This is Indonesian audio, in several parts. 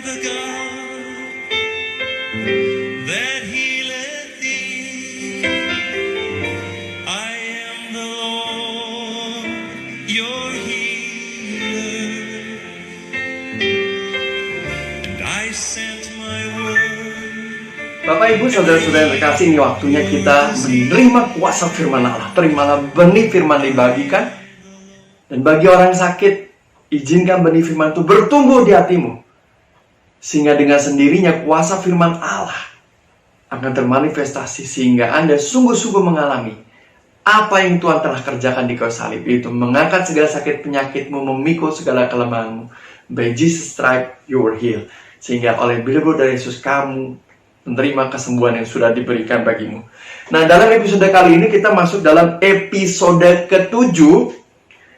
the God that healeth thee. I am the Lord, your healer. And I sent my word. Bapak Ibu Saudara-saudara yang terkasih, ini waktunya kita menerima kuasa firman Allah. Terimalah benih firman dibagikan. Dan bagi orang sakit, izinkan benih firman itu bertumbuh di hatimu. Sehingga dengan sendirinya kuasa firman Allah akan termanifestasi. Sehingga Anda sungguh-sungguh mengalami apa yang Tuhan telah kerjakan di kayu salib. Yaitu mengangkat segala sakit penyakitmu, memikul segala kelemahanmu. By Jesus' stripe you were healed. Sehingga oleh bilur dari Yesus kamu menerima kesembuhan yang sudah diberikan bagimu. Nah, dalam episode kali ini kita masuk dalam episode ke-7.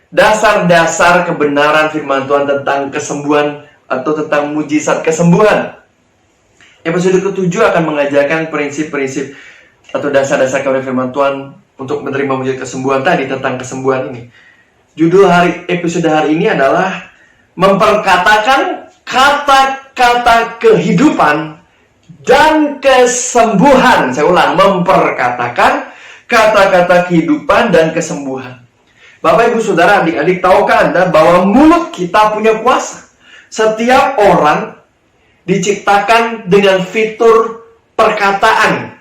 Dasar-dasar kebenaran firman Tuhan tentang kesembuhan atau tentang mujizat kesembuhan. Episode ke-7 akan mengajarkan prinsip-prinsip atau dasar-dasar kebenaran firman Tuhan untuk menerima mujizat kesembuhan tadi, tentang kesembuhan ini. Judul episode hari ini adalah memperkatakan kata-kata kehidupan dan kesembuhan. Saya ulang, memperkatakan kata-kata kehidupan dan kesembuhan. Bapak, Ibu, Saudara, adik-adik, tahukah Anda bahwa mulut kita punya kuasa? Setiap orang diciptakan dengan fitur perkataan,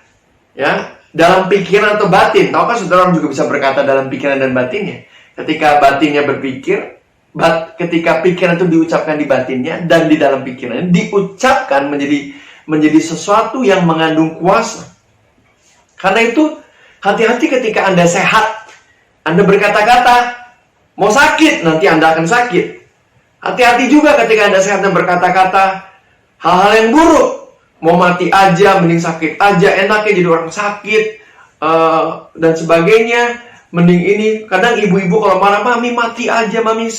ya, dalam pikiran atau batin. Tahukah saudara, orang juga bisa berkata dalam pikiran dan batinnya? Ketika batinnya berpikir, ketika pikiran itu diucapkan di batinnya dan di dalam pikirannya diucapkan menjadi sesuatu yang mengandung kuasa. Karena itu, hati-hati ketika Anda sehat. Anda berkata-kata, mau sakit, nanti Anda akan sakit. Hati-hati juga ketika Anda sehat dan berkata-kata hal-hal yang buruk. Mau mati aja, mending sakit aja, enaknya jadi orang sakit, dan sebagainya. Mending ini, kadang ibu-ibu kalau marah, mami mati aja, mami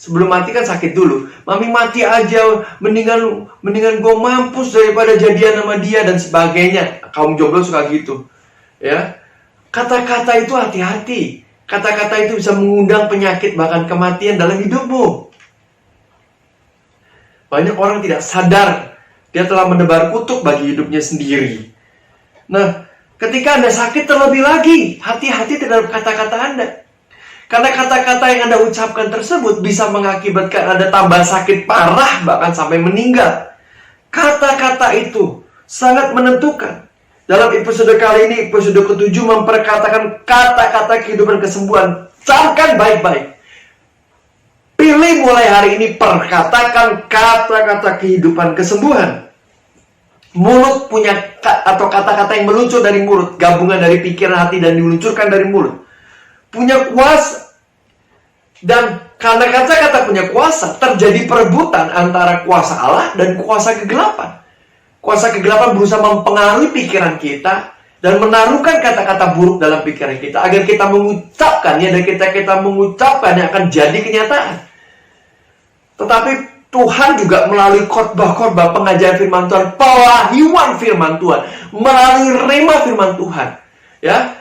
sebelum mati kan sakit dulu. Mami mati aja, mendingan gue mampus daripada jadian sama dia, dan sebagainya. Kaum jomblo suka gitu, ya. Kata-kata itu hati-hati. Kata-kata itu bisa mengundang penyakit, bahkan kematian dalam hidupmu. Banyak orang tidak sadar dia telah menebar kutuk bagi hidupnya sendiri. Nah, ketika Anda sakit, terlebih lagi hati-hati terhadap kata-kata Anda. Karena kata-kata yang Anda ucapkan tersebut bisa mengakibatkan Anda tambah sakit parah, bahkan sampai meninggal. Kata-kata itu sangat menentukan. Dalam episode kali ini, episode ke-7, memperkatakan kata-kata kehidupan kesembuhan. Camkan baik-baik. Pilih mulai hari ini, perkatakan kata-kata kehidupan kesembuhan. Mulut punya atau kata-kata yang meluncur dari mulut, gabungan dari pikiran, hati, dan diluncurkan dari mulut, punya kuasa. Dan karena kata-kata punya kuasa, terjadi perebutan antara kuasa Allah dan kuasa kegelapan. Kuasa kegelapan berusaha mempengaruhi pikiran kita dan menaruhkan kata-kata buruk dalam pikiran kita agar kita mengucapkannya, dan kita mengucapkannya akan jadi kenyataan. Tetapi Tuhan juga melalui khotbah-khotbah pengajaran firman Tuhan, pewahyuan firman Tuhan, melalui rema firman Tuhan, ya,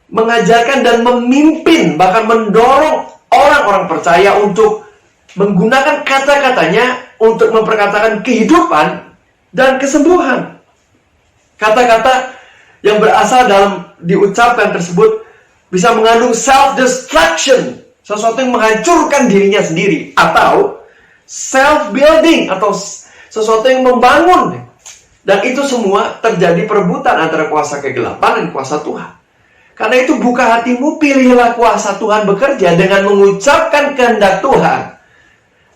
mengajarkan dan memimpin, bahkan mendorong orang-orang percaya untuk menggunakan kata-katanya untuk memperkatakan kehidupan dan kesembuhan. Kata-kata yang berasal dalam diucapkan tersebut bisa mengandung self-destruction, sesuatu yang menghancurkan dirinya sendiri, atau self-building, atau sesuatu yang membangun. Dan itu semua terjadi perebutan antara kuasa kegelapan dan kuasa Tuhan. Karena itu buka hatimu, pilihlah kuasa Tuhan bekerja dengan mengucapkan kehendak Tuhan.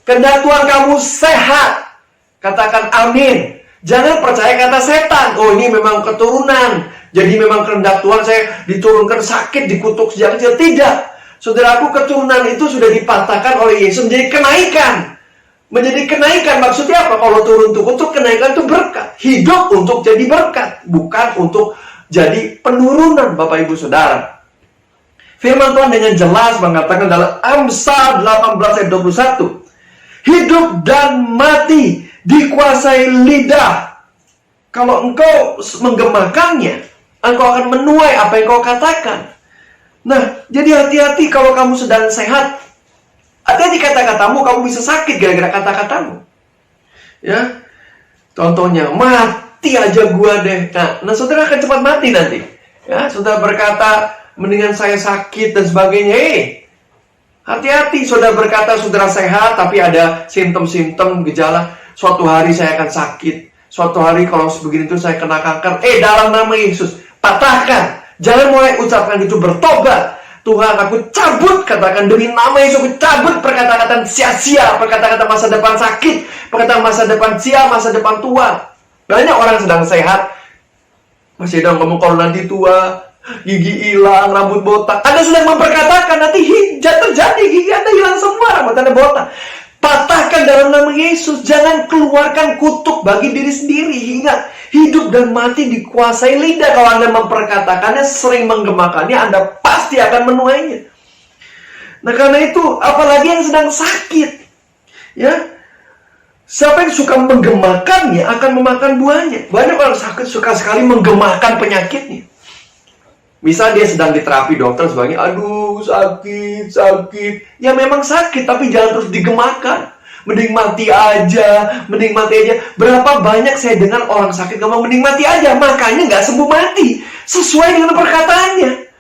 Kehendak Tuhan kamu sehat. Katakan amin. Jangan percaya kata setan. Oh, ini memang keturunan, jadi memang kehendak Tuhan saya diturunkan sakit, dikutuk sejak kecil. Tidak. Saudaraku, keturunan itu sudah dipatahkan oleh Yesus menjadi kenaikan. Menjadi kenaikan maksudnya apa? Kalau turun untuk kenaikan itu berkat. Hidup untuk jadi berkat, bukan untuk jadi penurunan, Bapak Ibu Saudara. Firman Tuhan dengan jelas mengatakan dalam Amsal 18 ayat 21. Hidup dan mati dikuasai lidah. Kalau engkau menggemakannya, engkau akan menuai apa yang kau katakan. Nah, jadi hati-hati kalau kamu sedang sehat. Hati-hati kata-katamu, kamu bisa sakit gara-gara kata-katamu. Ya, contohnya, mati aja gua deh. Nah, saudara akan cepat mati nanti. Ya, saudara berkata, mendingan saya sakit dan sebagainya. Hati-hati, saudara berkata saudara sehat, tapi ada simptom-simptom, gejala. Suatu hari saya akan sakit. Suatu hari kalau sebegini itu saya kena kanker. Dalam nama Yesus, patahkan. Jangan mulai ucapkan itu, bertobat. Tuhan, aku cabut, katakan demi nama Yesus, aku cabut perkataan sia-sia, perkataan masa depan sakit, perkataan masa depan sia, masa depan tua. Banyak orang sedang sehat, masih ada ngomong kalau nanti tua, gigi hilang, rambut botak. Anda sudah memperkatakan nanti terjadi, gigi Anda hilang semua, rambut Anda botak. Patahkan dalam nama Yesus. Jangan keluarkan kutuk bagi diri sendiri. Ingat, hidup dan mati dikuasai lidah. Kalau Anda memperkatakannya, sering menggemakannya, Anda pasti akan menuainya. Nah, karena itu, apalagi yang sedang sakit, ya, siapa yang suka menggemakannya akan memakan buahnya. Banyak orang sakit suka sekali menggemakan penyakitnya. Misal dia sedang diterapi dokter sebagai, aduh sakit. Ya memang sakit, tapi jangan terus digemakan. Mending mati aja. Berapa banyak saya dengar orang sakit ngomong mending mati aja, makanya nggak sembuh mati. Sesuai dengan perkataannya.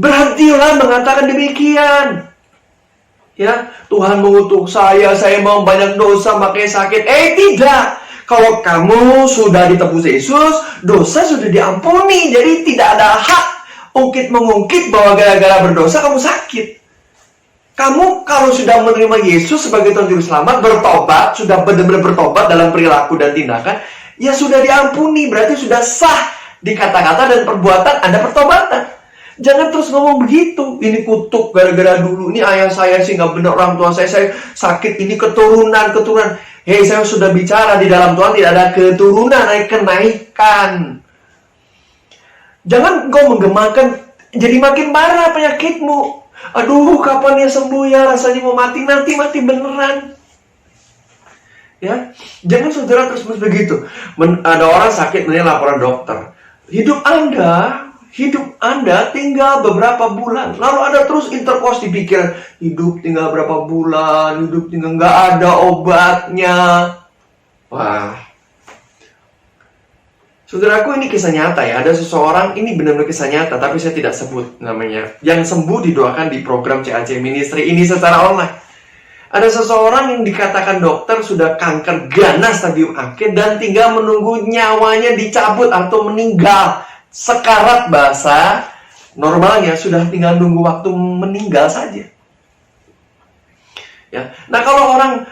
Berhentilah mengatakan demikian. Ya, Tuhan mengutuk saya mau banyak dosa makanya sakit. Tidak. Kalau kamu sudah ditebus Yesus, dosa sudah diampuni. Jadi tidak ada hak ungkit-mengungkit bahwa gara-gara berdosa kamu sakit. Kamu kalau sudah menerima Yesus sebagai Tuhan Juru Selamat, bertobat, sudah benar-benar bertobat dalam perilaku dan tindakan, ya sudah diampuni, berarti sudah sah di kata-kata dan perbuatan Anda pertobatan. Jangan terus ngomong begitu. Ini kutuk gara-gara dulu, ini ayah saya sih nggak benar, orang tua saya sakit, ini keturunan. Saya sudah bicara di dalam Tuhan tidak ada keturunan, ada kenaikan. Jangan kau menggemakan, jadi makin parah penyakitmu. Aduh, kapan ya sembuh ya, rasanya mau mati, nanti mati beneran. Ya, jangan saudara terus begitu. Ada orang sakit, kemudian laporan dokter. Hidup Anda tinggal beberapa bulan. Lalu ada terus interkos di pikiran, hidup tinggal berapa bulan, hidup tinggal nggak ada obatnya. Wah. Saudaraku, ini kisah nyata ya. Ada seseorang, ini benar-benar kisah nyata, tapi saya tidak sebut namanya. Yang sembuh didoakan di program CAC Ministry ini secara online. Ada seseorang yang dikatakan dokter sudah kanker ganas stadium akhir dan tinggal menunggu nyawanya dicabut atau meninggal. Sekarat bahasa normalnya sudah tinggal nunggu waktu meninggal saja. Ya. Nah, kalau orang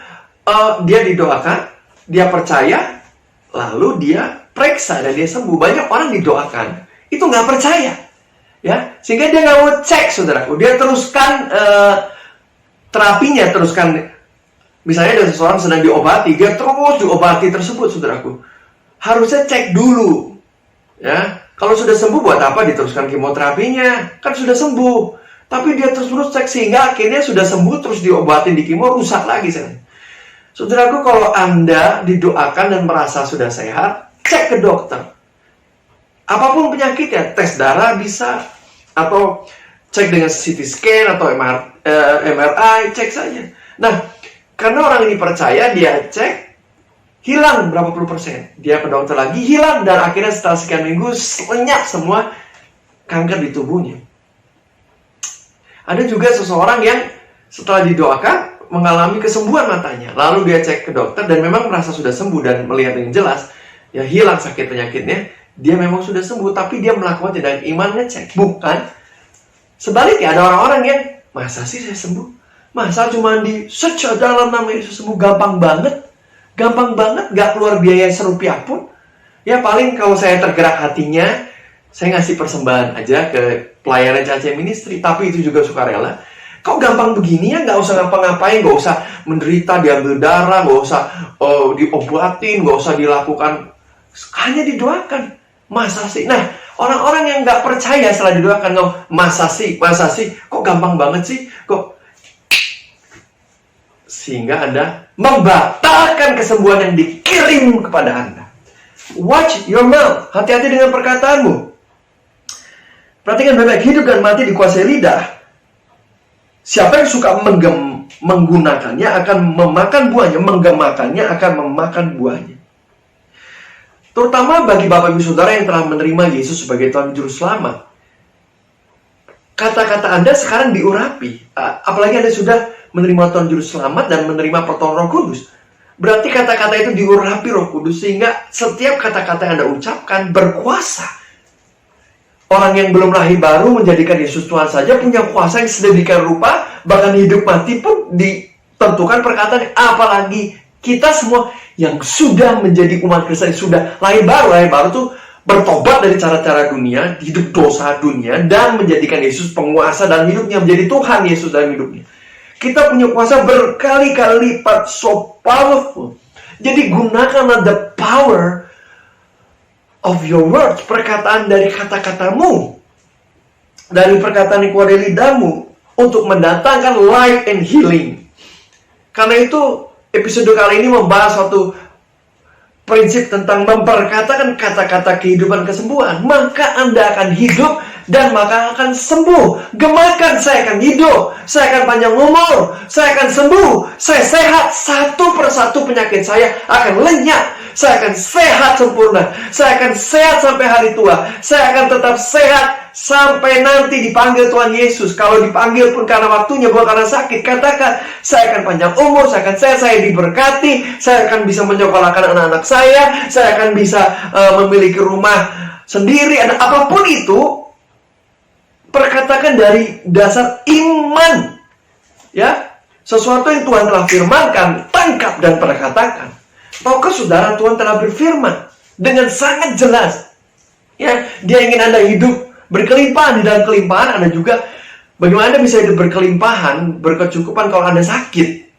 dia didoakan, dia percaya, lalu dia periksa dan dia sembuh. Banyak orang didoakan itu nggak percaya, ya, sehingga dia nggak mau cek, saudaraku. Dia teruskan terapinya, teruskan. Misalnya ada seseorang sedang diobati, dia terus diobati tersebut, saudaraku. Harusnya cek dulu, ya. Kalau sudah sembuh, buat apa diteruskan kemoterapinya? Kan sudah sembuh. Tapi dia terus cek sehingga akhirnya sudah sembuh terus diobatin di kemo, rusak lagi. Saudaraku, kalau Anda didoakan dan merasa sudah sehat, cek ke dokter. Apapun penyakitnya, tes darah bisa, atau cek dengan CT scan atau MRI, cek saja. Nah, karena orang ini percaya, dia cek, hilang berapa puluh persen. Dia ke dokter lagi, hilang, dan akhirnya setelah sekian minggu, lenyap semua kanker di tubuhnya. Ada juga seseorang yang setelah didoakan, mengalami kesembuhan matanya. Lalu dia cek ke dokter, dan memang merasa sudah sembuh, dan melihat dengan jelas, ya hilang sakit penyakitnya, dia memang sudah sembuh, tapi dia melakukan tindakan iman ngecek. Bukan sebaliknya, ada orang-orang yang, masa sih saya sembuh? Masa cuma di-search dalam nama Yesus sembuh? Gampang banget, gak keluar biaya serupiah pun. Ya paling kalau saya tergerak hatinya, saya ngasih persembahan aja ke pelayanan CAC Ministry, tapi itu juga sukarela. Kok gampang begini ya, gak usah ngapa-ngapain, gak usah menderita, diambil darah, gak usah diobatin, gak usah dilakukan, hanya didoakan. Masa sih? Nah, orang-orang yang gak percaya setelah didoakan, masa sih, kok gampang banget sih, sehingga Anda membatalkan kesembuhan yang dikirim kepada Anda. Watch your mouth. Hati-hati dengan perkataanmu. Perhatikan baik-baik, hidup dan mati dikuasai lidah. Siapa yang suka menggunakannya akan memakan buahnya, menggemakannya akan memakan buahnya. Terutama bagi Bapak Ibu Saudara yang telah menerima Yesus sebagai Tuhan Juru Selamat. Kata-kata Anda sekarang diurapi. Apalagi Anda sudah menerima Tuhan Juru Selamat dan menerima pertolongan Roh Kudus. Berarti kata-kata itu diurapi Roh Kudus sehingga setiap kata-kata yang Anda ucapkan berkuasa. Orang yang belum lahir baru menjadikan Yesus Tuhan saja punya kuasa yang sedemikian rupa, bahkan hidup mati pun ditentukan perkataan. Apalagi kita semua yang sudah menjadi umat Kristen, sudah lahir baru tuh bertobat dari cara-cara dunia, hidup dosa dunia, dan menjadikan Yesus penguasa dalam hidupnya, menjadi Tuhan Yesus dalam hidupnya. Kita punya kuasa berkali-kali lipat, so powerful. Jadi gunakanlah the power of your words, perkataan dari kata-katamu, dari perkataan yang keluar dari lidahmu, untuk mendatangkan life and healing. Karena itu episode kali ini membahas suatu prinsip tentang memperkatakan kata-kata kehidupan kesembuhan. Maka Anda akan hidup dan maka akan sembuh. Gemakan, saya akan hidup, saya akan panjang umur, saya akan sembuh, saya sehat, satu persatu penyakit saya akan lenyap. Saya akan sehat sempurna. Saya akan sehat sampai hari tua. Saya akan tetap sehat sampai nanti dipanggil Tuhan Yesus. Kalau dipanggil pun karena waktunya, bukan karena sakit. Katakan, saya akan panjang umur, saya akan sehat, saya diberkati, saya akan bisa menyekolahkan anak-anak saya akan bisa memiliki rumah sendiri. Apapun itu, perkatakan dari dasar iman. Ya, sesuatu yang Tuhan telah firmankan, tangkap dan perkatakan. Tahukah saudara, Tuhan telah berfirman dengan sangat jelas. Ya, Dia ingin Anda hidup berkelimpahan. Di dalam kelimpahan Anda juga, bagaimana Anda bisa hidup berkelimpahan, berkecukupan kalau Anda sakit.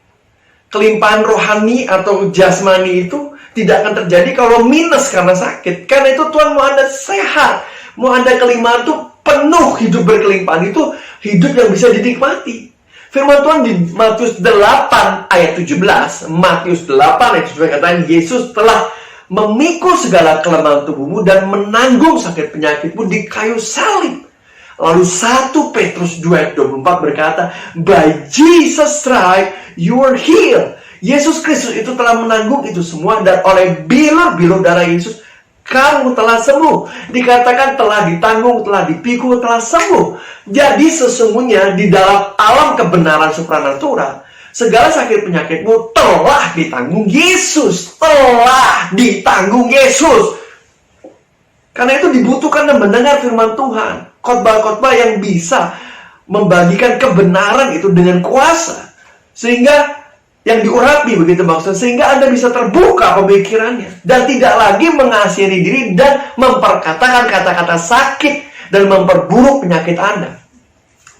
Kelimpahan rohani atau jasmani itu tidak akan terjadi kalau minus karena sakit. Karena itu Tuhan mau Anda sehat, mau Anda kelimpahan itu penuh, hidup berkelimpahan itu hidup yang bisa dinikmati. Firman Tuhan di Matius 8 ayat 17. Matius 8 ayat 17 katakan, Yesus telah memikul segala kelemahan tubuhmu dan menanggung sakit penyakitmu di kayu salib. Lalu 1 Petrus 2 ayat 24 berkata, by Jesus' stripe you are healed. Yesus Kristus itu telah menanggung itu semua, dan oleh bilur-bilur darah Yesus kamu telah sembuh. Dikatakan telah ditanggung, telah dipikul, telah sembuh. Jadi sesungguhnya di dalam alam kebenaran supranatural, segala sakit penyakitmu telah ditanggung Yesus. Telah ditanggung Yesus. Karena itu dibutuhkan dan mendengar firman Tuhan. Khotbah-khotbah yang bisa membagikan kebenaran itu dengan kuasa. Sehingga yang diurapi, begitu maksudnya, sehingga Anda bisa terbuka pemikirannya dan tidak lagi mengasihani diri dan memperkatakan kata-kata sakit dan memperburuk penyakit Anda.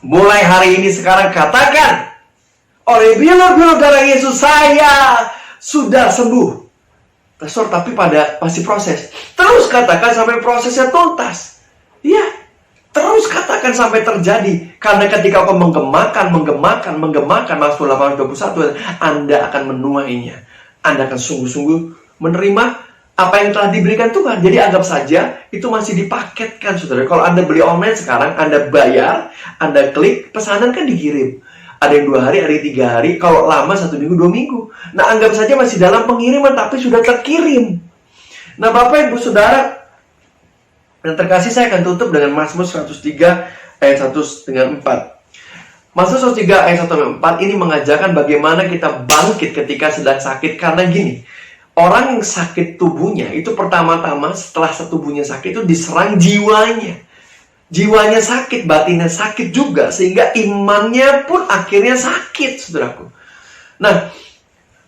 Mulai hari ini sekarang katakan, oleh bilur-bilur darah Yesus saya sudah sembuh. Pastor, tapi pasti proses. Terus katakan sampai prosesnya tuntas. Ya, terus katakan sampai terjadi. Karena ketika kau menggemakan Mazmur 8:21, Anda akan menuainya. Anda akan sungguh-sungguh menerima apa yang telah diberikan Tuhan. Jadi anggap saja itu masih dipaketkan, saudara. Kalau Anda beli online sekarang, Anda bayar, Anda klik, pesanan kan dikirim. Ada yang 2 hari, ada yang 3 hari. Kalau lama 1 minggu, 2 minggu. Nah, anggap saja masih dalam pengiriman, tapi sudah terkirim. Nah, Bapak Ibu Saudara yang terkasih, saya akan tutup dengan Mazmur 103 ayat 1 dengan 4. Mazmur 103 ayat 1 dengan 4 ini mengajarkan bagaimana kita bangkit ketika sedang sakit. Karena gini, orang yang sakit tubuhnya itu pertama-tama setelah tubuhnya sakit itu diserang jiwanya. Jiwanya sakit, batinnya sakit juga, sehingga imannya pun akhirnya sakit, saudaraku. Nah,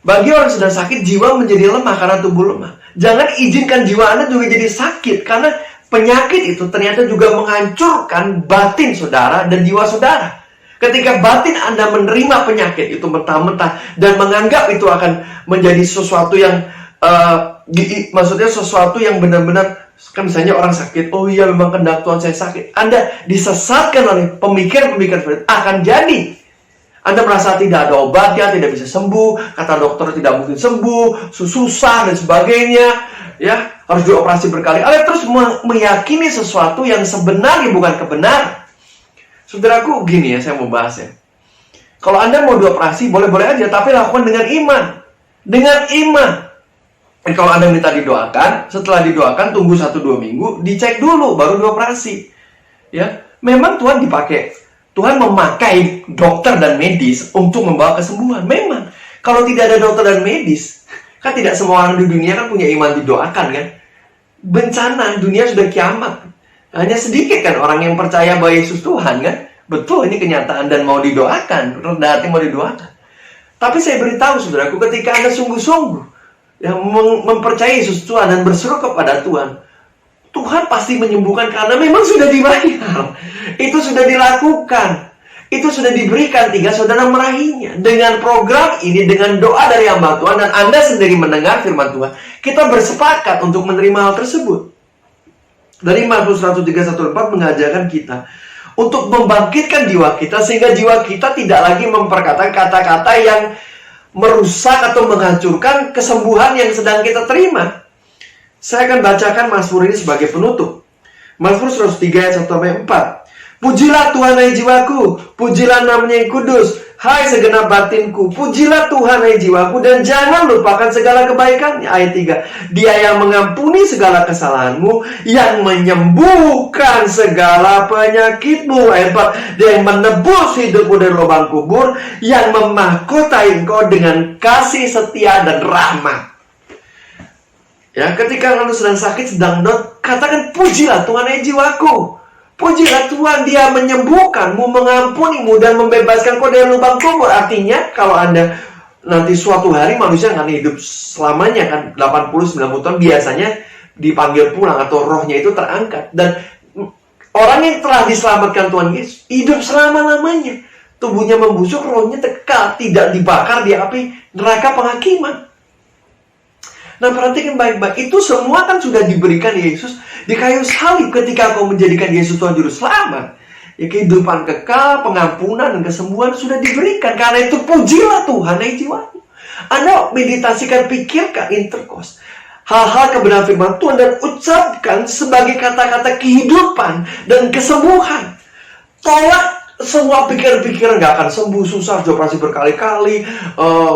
bagi orang sedang sakit, jiwa menjadi lemah karena tubuh lemah. Jangan izinkan jiwa Anda juga jadi sakit, karena penyakit itu ternyata juga menghancurkan batin saudara dan jiwa saudara. Ketika batin Anda menerima penyakit itu mentah-mentah dan menganggap itu akan menjadi sesuatu yang maksudnya sesuatu yang benar-benar, kan misalnya orang sakit, oh iya memang kehendak Tuhan saya sakit. Anda disesatkan oleh pemikiran-pemikiran akan jadi. Anda merasa tidak ada obatnya, tidak bisa sembuh, kata dokter tidak mungkin sembuh, susah dan sebagainya. Ya, harus dioperasi berkali-kali, terus meyakini sesuatu yang sebenarnya bukan kebenaran. Saudaraku, gini ya, saya mau bahas ya. Kalau Anda mau dioperasi, boleh-boleh aja, tapi lakukan dengan iman. Dengan iman. Dan kalau Anda minta didoakan, setelah didoakan tunggu 1-2 minggu, dicek dulu baru dioperasi. Ya, memang Tuhan dipakai. Tuhan memakai dokter dan medis untuk membawa kesembuhan. Memang. Kalau tidak ada dokter dan medis, kan tidak semua orang di dunia kan punya iman didoakan kan. Bencana, dunia sudah kiamat. Hanya sedikit kan orang yang percaya bahwa Yesus Tuhan kan. Betul, ini kenyataan dan mau didoakan. Rendah hati mau didoakan. Tapi saya beritahu saudaraku, ketika Anda sungguh-sungguh yang mempercayai Yesus Tuhan dan berseru kepada Tuhan, Tuhan pasti menyembuhkan karena memang sudah dibayar. Itu sudah dilakukan. Itu sudah diberikan, tinggal saudara meraihnya. Dengan program ini, dengan doa dari hamba Tuhan, dan Anda sendiri mendengar firman Tuhan, kita bersepakat untuk menerima hal tersebut. Dari Mazmur 103:1-4 mengajarkan kita untuk membangkitkan jiwa kita, sehingga jiwa kita tidak lagi memperkatakan kata-kata yang merusak atau menghancurkan kesembuhan yang sedang kita terima. Saya akan bacakan Mazmur ini sebagai penutup. Mazmur 103:1-4. Pujilah Tuhan hai jiwaku, pujilah namanya yang kudus, hai segenap batinku, pujilah Tuhan hai jiwaku, dan jangan lupakan segala kebaikannya. Ayat 3. Dia yang mengampuni segala kesalahanmu, yang menyembuhkan segala penyakitmu. Ayat 4. Dia yang menebus hidupmu dari lubang kubur, yang memahkotai engkau dengan kasih setia dan rahmat. Ya, ketika kamu sedang sakit, sedang down, katakan pujilah Tuhan hai jiwaku. Pujilah Tuhan, Dia menyembuhkanmu, mengampunimu, dan membebaskan kau dari lubang kubur. Artinya, kalau Anda nanti suatu hari manusia akan hidup selamanya kan, 80-90 tahun, biasanya dipanggil pulang atau rohnya itu terangkat. Dan orang yang telah diselamatkan Tuhan Yesus hidup selama-lamanya. Tubuhnya membusuk, rohnya kekal, tidak dibakar di api neraka penghakiman. Nah, perhatikan baik-baik. Itu semua kan sudah diberikan Yesus di kayu salib ketika kau menjadikan Yesus Tuhan Juru Selamat. Ya, kehidupan kekal, pengampunan, dan kesembuhan sudah diberikan. Karena itu pujilah Tuhan hai jiwaku. Anda meditasikan, pikirkan, interkos hal-hal kebenaran firman Tuhan dan ucapkan sebagai kata-kata kehidupan dan kesembuhan. Tolak semua pikiran-pikiran gak akan sembuh, susah, operasi berkali-kali,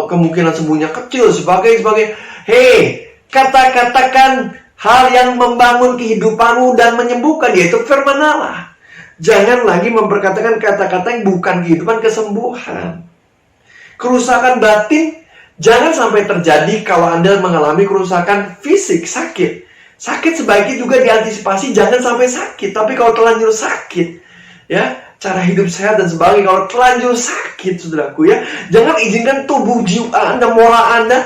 kemungkinan sembuhnya kecil, sebagainya. Hei, katakan hal yang membangun kehidupanmu dan menyembuhkan, yaitu firman Allah. Jangan lagi memperkatakan kata-kata yang bukan kehidupan, kesembuhan. Kerusakan batin jangan sampai terjadi kalau Anda mengalami kerusakan fisik, sakit. Sakit sebaiknya juga diantisipasi, jangan sampai sakit. Tapi kalau terlanjur sakit, ya, cara hidup sehat dan sebagainya, kalau terlanjur sakit, saudaraku, ya, jangan izinkan tubuh jiwa Anda, moral Anda,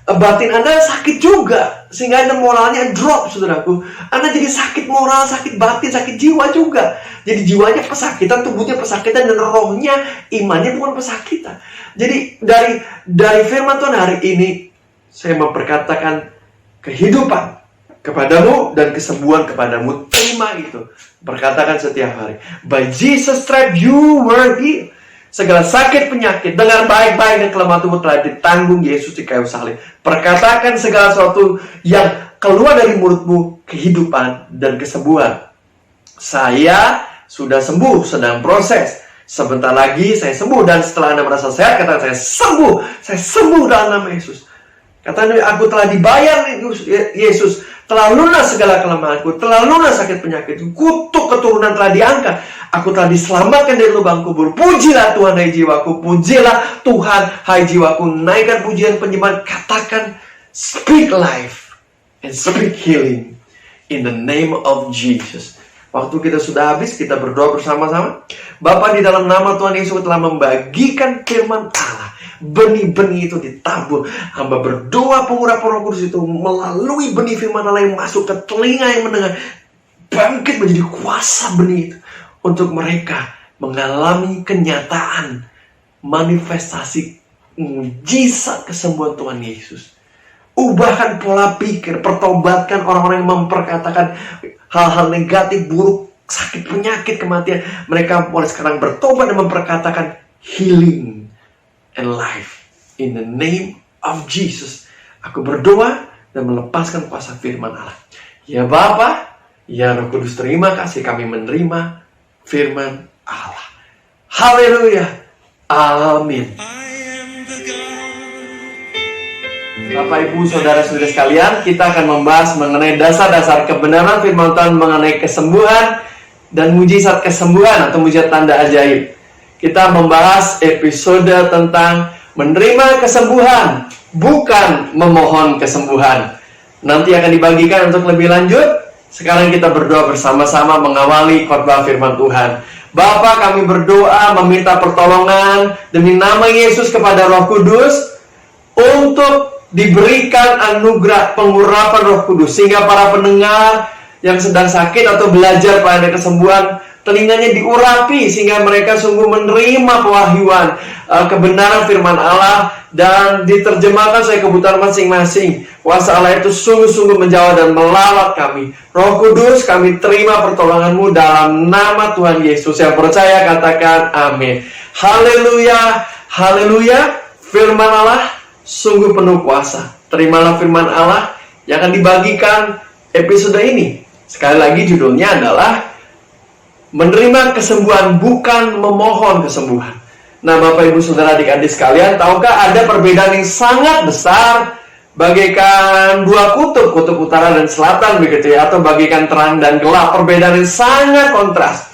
batin Anda sakit juga, sehingga Anda moralnya drop, saudaraku. Anda jadi sakit moral, sakit batin, sakit jiwa juga. Jadi jiwanya pesakitan, tubuhnya pesakitan, dan rohnya, imannya bukan pesakitan. Jadi dari firman Tuhan hari ini, saya memperkatakan kehidupan kepadamu dan kesembuhan kepadamu. Terima itu. Perkatakan setiap hari. By Jesus' stripes you were healed. Segala sakit penyakit, dengar baik-baik, dan kelemahan tubuh telah ditanggung Yesus di kayu salib. Perkatakan segala sesuatu yang keluar dari mulutmu, kehidupan dan kesembuhan. Saya sudah sembuh, sedang proses. Sebentar lagi saya sembuh, dan setelah Anda merasa sehat, katakan saya sembuh dalam nama Yesus. Katakan, aku telah dibayar Yesus, telah lunas segala kelemahanku, telah lunas sakit penyakitku, kutuk keturunan telah diangkat. Aku telah diselamatkan dari lubang kubur. Pujilah Tuhan hai jiwaku, pujilah Tuhan hai jiwaku. Naikkan pujian penyembahan, katakan speak life and speak healing in the name of Jesus. Waktu kita sudah habis, kita berdoa bersama-sama. Bapa, di dalam nama Tuhan Yesus telah membagikan firman Allah. Benih-benih itu ditabur. Hamba berdoa pengurapan Roh Kudus itu melalui benih firman Allah yang masuk ke telinga yang mendengar, bangkit menjadi kuasa benih itu untuk mereka mengalami kenyataan manifestasi mujizat kesembuhan Tuhan Yesus. Ubahkan pola pikir, pertobatkan orang-orang yang memperkatakan hal-hal negatif, buruk, sakit, penyakit, kematian. Mereka mulai sekarang bertobat dan memperkatakan healing and life. In the name of Jesus, aku berdoa dan melepaskan kuasa firman Allah. Ya Bapa, ya Roh Kudus, terima kasih kami menerima firman Allah. Haleluya. Amin. I am the God. Bapak, Ibu, Saudara-saudara sekalian, kita akan membahas mengenai dasar-dasar kebenaran firman Tuhan mengenai kesembuhan dan mujizat kesembuhan atau mujizat tanda ajaib. Kita membahas episode tentang menerima kesembuhan, bukan memohon kesembuhan. Nanti akan dibagikan untuk lebih lanjut. Sekarang kita berdoa bersama-sama mengawali khotbah firman Tuhan. Bapa, kami berdoa meminta pertolongan demi nama Yesus kepada Roh Kudus untuk diberikan anugerah pengurapan Roh Kudus, sehingga para pendengar yang sedang sakit atau belajar pada kesembuhan, telinganya diurapi sehingga mereka sungguh menerima pewahyuan kebenaran firman Allah dan diterjemahkan sesuai kebutuhan masing-masing. Kuasa Allah itu sungguh-sungguh menjawab dan melawat kami. Roh Kudus, kami terima pertolongan-Mu dalam nama Tuhan Yesus. Yang percaya katakan amin. Haleluya, haleluya. Firman Allah sungguh penuh kuasa. Terimalah firman Allah yang akan dibagikan episode ini. Sekali lagi judulnya adalah menerima kesembuhan, bukan memohon kesembuhan. Nah, Bapak, Ibu, Saudara, adik-adik sekalian, tahukah ada perbedaan yang sangat besar bagaikan dua kutub utara dan selatan begitu ya, atau bagaikan terang dan gelap. Perbedaan yang sangat kontras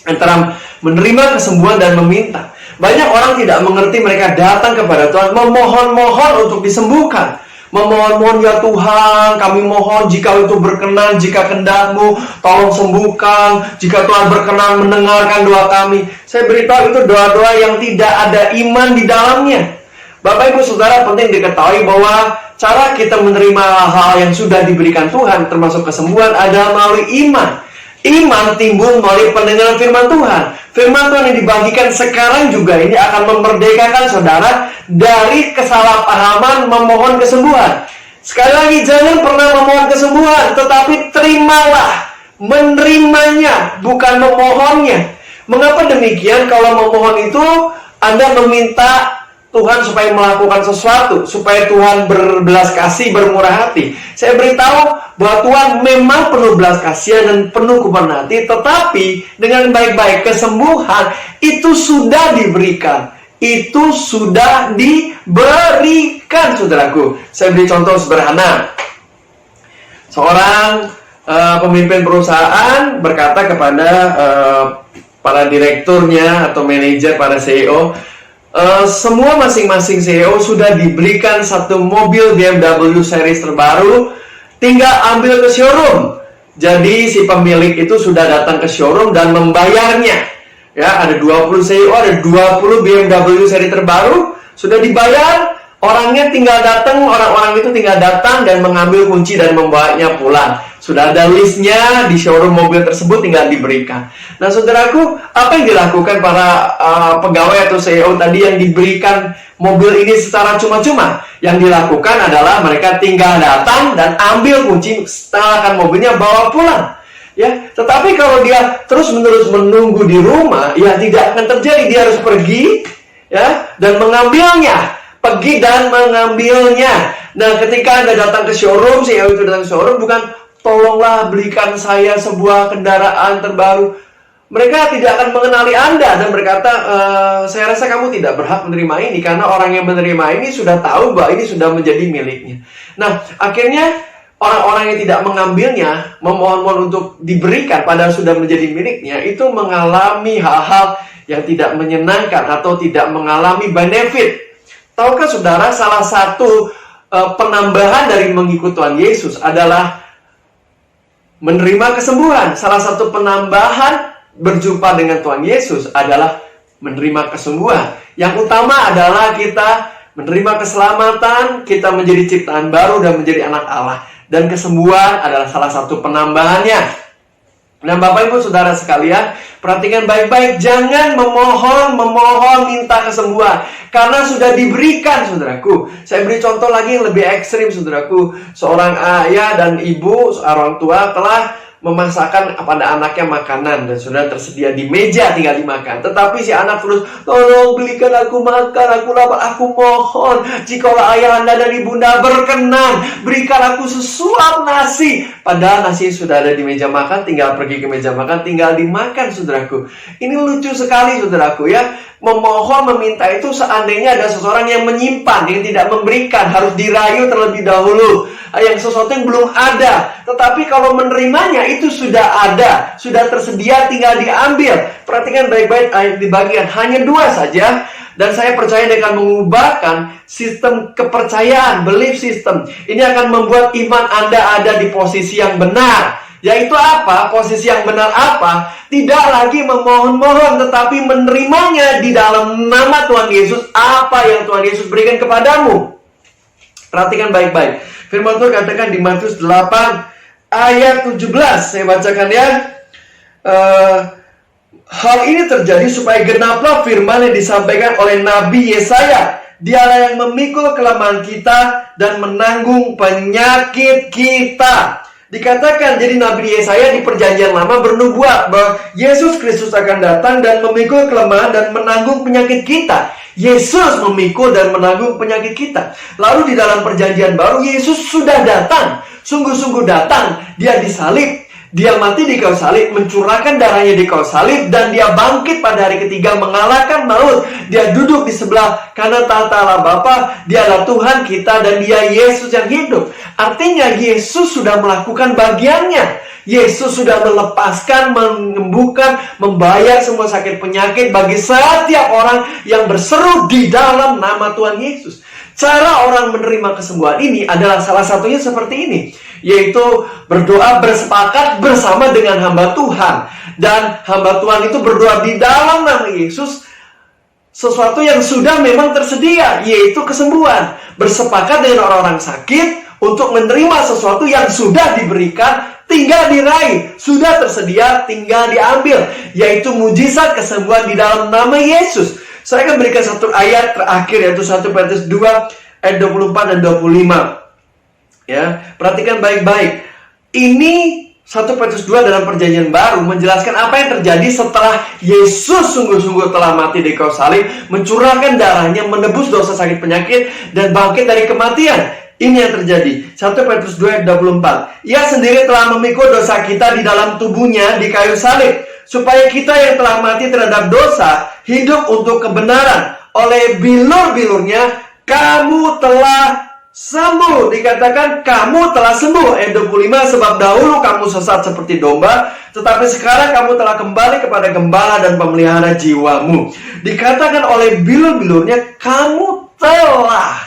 antara menerima kesembuhan dan meminta. Banyak orang tidak mengerti, mereka datang kepada Tuhan memohon-mohon untuk disembuhkan. Memohon-mohon, ya Tuhan, kami mohon jika itu berkenan, jika kehendak-Mu, tolong sembuhkan. Jika Tuhan berkenan mendengarkan doa kami. Saya beritahu itu doa-doa yang tidak ada iman di dalamnya. Bapak, Ibu, Saudara, penting diketahui bahwa cara kita menerima hal yang sudah diberikan Tuhan, termasuk kesembuhan, adalah melalui iman. Iman timbul melalui pendengaran firman Tuhan. Firman Tuhan yang dibagikan sekarang juga ini akan memerdekakan saudara dari kesalahpahaman memohon kesembuhan. Sekali lagi, jangan pernah memohon kesembuhan, tetapi terimalah, menerimanya, bukan memohonnya. Mengapa demikian? Kalau memohon itu Anda meminta Tuhan supaya melakukan sesuatu, supaya Tuhan berbelas kasih, bermurah hati. Saya beritahu bahwa Tuhan memang penuh belas kasihan dan penuh kemurahan hati, tetapi dengan baik-baik kesembuhan itu sudah diberikan. Itu sudah diberikan, saudaraku. Saya beri contoh sederhana. Seorang pemimpin perusahaan berkata kepada para direkturnya atau manajer, para CEO, semua masing-masing CEO sudah diberikan satu mobil BMW series terbaru, tinggal ambil ke showroom. Jadi si pemilik itu sudah datang ke showroom dan membayarnya. Ya, ada 20 CEO, ada 20 BMW seri terbaru, sudah dibayar, orangnya tinggal datang, orang-orang itu tinggal datang dan mengambil kunci dan membawanya pulang. Sudah ada listnya di showroom mobil tersebut, tinggal diberikan. Nah, saudaraku, apa yang dilakukan para pegawai atau CEO tadi yang diberikan mobil ini secara cuma-cuma? Yang dilakukan adalah mereka tinggal datang dan ambil kunci, setelahkan mobilnya, bawa pulang. Ya, tetapi kalau dia terus-menerus menunggu di rumah, ya tidak akan terjadi. Dia harus pergi, ya, dan mengambilnya. Pergi dan mengambilnya. Nah, ketika Anda datang ke showroom, CEO itu datang ke showroom, bukan tolonglah belikan saya sebuah kendaraan terbaru. Mereka tidak akan mengenali Anda dan berkata, saya rasa kamu tidak berhak menerima ini, karena orang yang menerima ini sudah tahu bahwa ini sudah menjadi miliknya. Nah, akhirnya orang-orang yang tidak mengambilnya, memohon-mohon untuk diberikan padahal sudah menjadi miliknya, itu mengalami hal-hal yang tidak menyenangkan atau tidak mengalami benefit. Tahukah saudara, salah satu penambahan dari mengikut Tuhan Yesus adalah menerima kesembuhan. Salah satu penambahan berjumpa dengan Tuhan Yesus adalah menerima kesembuhan. Yang utama adalah kita menerima keselamatan, kita menjadi ciptaan baru dan menjadi anak Allah. Dan kesembuhan adalah salah satu penambahannya. Nah, Bapak, Ibu, Saudara sekalian, perhatikan baik-baik. Jangan memohon minta kesembuhan, karena sudah diberikan, saudaraku. Saya beri contoh lagi yang lebih ekstrim, saudaraku. Seorang ayah dan ibu, orang tua telah memasakkan pada anaknya makanan dan sudah tersedia di meja, tinggal dimakan. Tetapi si anak terus, tolong belikan aku makan, aku lapar, aku mohon, jikalau ayah anda dan ibunda berkenan, berikan aku sesuap nasi. Padahal nasi sudah ada di meja makan, tinggal pergi ke meja makan, tinggal dimakan, saudaraku. Ini lucu sekali, saudaraku, ya. Memohon, meminta itu seandainya ada seseorang yang menyimpan, yang tidak memberikan, harus dirayu terlebih dahulu, yang sesuatu yang belum ada. Tetapi kalau menerimanya itu sudah ada, sudah tersedia, tinggal diambil. Perhatikan baik-baik ayat di bagian, hanya 2 saja. Dan saya percaya dengan mengubahkan sistem kepercayaan, belief system, ini akan membuat iman Anda ada di posisi yang benar. Yaitu apa? Posisi yang benar apa? Tidak lagi memohon-mohon, tetapi menerimanya di dalam nama Tuhan Yesus. Apa yang Tuhan Yesus berikan kepadamu. Perhatikan baik-baik. Firman Tuhan katakan di Matius 8 ayat 17. Saya bacakan ya. Hal ini terjadi supaya genaplah firman yang disampaikan oleh Nabi Yesaya. Dialah yang memikul kelemahan kita dan menanggung penyakit kita. Dikatakan, jadi Nabi Yesaya di perjanjian lama bernubuat bahwa Yesus Kristus akan datang dan memikul kelemahan dan menanggung penyakit kita. Yesus memikul dan menanggung penyakit kita. Lalu di dalam perjanjian baru, Yesus sudah datang. Sungguh-sungguh datang. Dia disalib. Dia mati di kayu salib, mencurahkan darahnya di kayu salib, dan dia bangkit pada hari ketiga mengalahkan maut. Dia duduk di sebelah kanan tahta Allah Bapa. Dia adalah Tuhan kita dan dia Yesus yang hidup. Artinya Yesus sudah melakukan bagiannya. Yesus sudah melepaskan, menyembuhkan, membayar semua sakit penyakit bagi setiap orang yang berseru di dalam nama Tuhan Yesus. Cara orang menerima kesembuhan ini adalah salah satunya seperti ini, yaitu berdoa bersepakat bersama dengan hamba Tuhan. Dan hamba Tuhan itu berdoa di dalam nama Yesus sesuatu yang sudah memang tersedia, yaitu kesembuhan. Bersepakat dengan orang-orang sakit untuk menerima sesuatu yang sudah diberikan, tinggal diraih. Sudah tersedia, tinggal diambil, yaitu mujizat kesembuhan di dalam nama Yesus. Saya akan berikan satu ayat terakhir, yaitu 1 Petrus 2 ayat 24 dan 25. Ya, perhatikan baik-baik. Ini 1 Petrus 2 dalam perjanjian baru menjelaskan apa yang terjadi setelah Yesus sungguh-sungguh telah mati di kayu salib, mencurahkan darahnya, menebus dosa sakit penyakit, dan bangkit dari kematian. Ini yang terjadi. 1 Petrus 2 ayat 24. Ia sendiri telah memikul dosa kita di dalam tubuhnya di kayu salib, supaya kita yang telah mati terhadap dosa hidup untuk kebenaran. Oleh bilur-bilurnya kamu telah sembuh. Dikatakan kamu telah sembuh. Ayat 25, sebab dahulu kamu sesat seperti domba, tetapi sekarang kamu telah kembali kepada gembala dan pemelihara jiwamu. Dikatakan oleh bilur-bilurnya kamu telah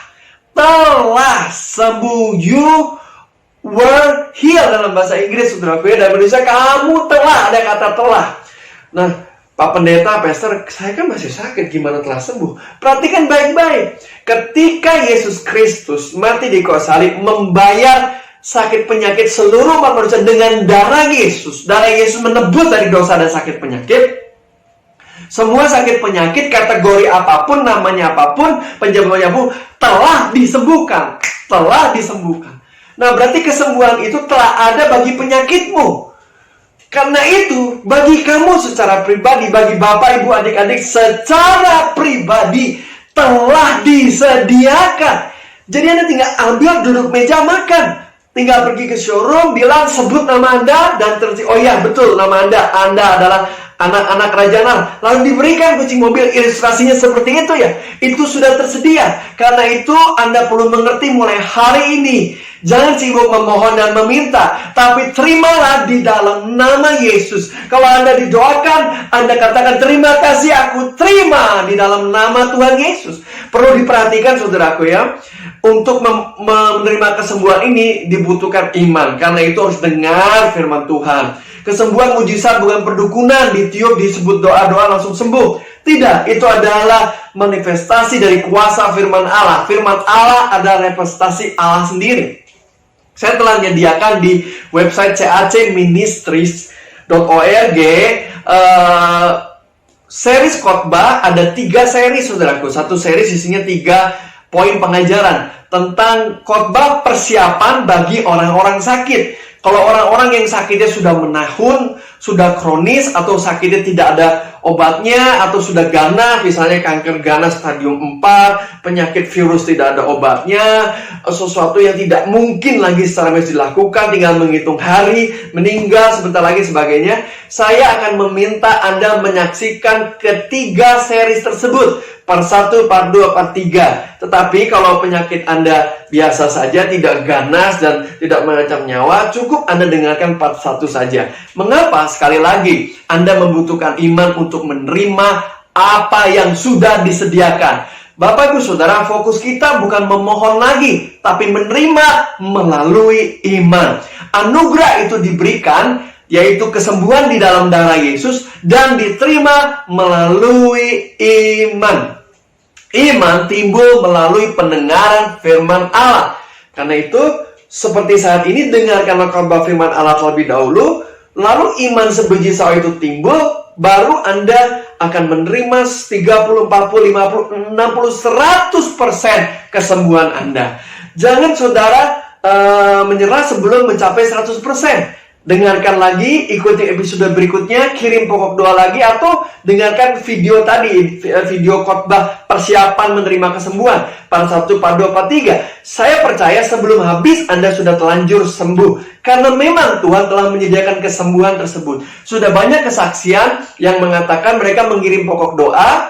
sembuh. You were healed dalam bahasa Inggris, saudaraku ya. Dalam Indonesia kamu telah, ada kata telah. Nah, Pak Pendeta, Pastor, saya kan masih sakit, gimana telah sembuh? Perhatikan baik-baik. Ketika Yesus Kristus mati di kayu salib, membayar sakit penyakit seluruh umat manusia dengan darah Yesus. Darah Yesus menebus dari dosa dan sakit penyakit. Semua sakit penyakit, kategori apapun, namanya apapun, penyebabnya apapun, telah disembuhkan. Telah disembuhkan. Nah, berarti kesembuhan itu telah ada bagi penyakitmu. Karena itu, bagi kamu secara pribadi, bagi bapak, ibu, adik-adik secara pribadi, telah disediakan. Jadi Anda tinggal ambil, duduk meja makan. Tinggal pergi ke showroom, bilang, sebut nama Anda, dan oh iya, betul, nama Anda adalah anak-anak kerajaan Allah. Lalu diberikan kucing mobil, ilustrasinya seperti itu ya. Itu sudah tersedia. Karena itu Anda perlu mengerti mulai hari ini. Jangan sibuk memohon dan meminta, tapi terimalah di dalam nama Yesus. Kalau Anda didoakan, Anda katakan terima kasih, aku terima di dalam nama Tuhan Yesus. Perlu diperhatikan saudaraku ya. Untuk menerima kesembuhan ini dibutuhkan iman. Karena itu harus dengar firman Tuhan. Kesembuhan mujizat bukan perdukunan, ditiup, disebut doa-doa langsung sembuh. Tidak, itu adalah manifestasi dari kuasa firman Allah. Firman Allah adalah representasi Allah sendiri. Saya telah menyediakan di website cacministries.org series khotbah, ada 3 seri saudaraku. Satu seri isinya 3 poin pengajaran tentang khotbah persiapan bagi orang-orang sakit. Kalau orang-orang yang sakitnya sudah menahun, sudah kronis, atau sakitnya tidak ada obatnya atau sudah ganas, misalnya kanker ganas stadium 4, penyakit virus tidak ada obatnya, sesuatu yang tidak mungkin lagi secara medis dilakukan, tinggal menghitung hari, meninggal sebentar lagi sebagainya, saya akan meminta Anda menyaksikan ketiga series tersebut, part 1, part 2, part 3. Tetapi kalau penyakit Anda biasa saja, tidak ganas dan tidak mengancam nyawa, cukup Anda dengarkan part 1 saja. Mengapa? Sekali lagi, Anda membutuhkan iman untuk menerima apa yang sudah disediakan. Bapak Ibu Saudara, fokus kita bukan memohon lagi, tapi menerima melalui iman. Anugerah itu diberikan, yaitu kesembuhan di dalam darah Yesus, dan diterima melalui iman. Iman timbul melalui pendengaran firman Allah. Karena itu, seperti saat ini, dengarkanlah khotbah firman Allah terlebih dahulu, lalu iman sebiji sawi itu timbul, baru Anda akan menerima 30, 40, 50, 60, 100% kesembuhan Anda. Jangan saudara menyerah sebelum mencapai 100%. Dengarkan lagi, ikuti episode berikutnya, kirim pokok doa lagi, atau dengarkan video tadi, video khotbah persiapan menerima kesembuhan, part 1, part 2, part 3. Saya percaya sebelum habis Anda sudah telanjur sembuh, karena memang Tuhan telah menyediakan kesembuhan tersebut. Sudah banyak kesaksian yang mengatakan mereka mengirim pokok doa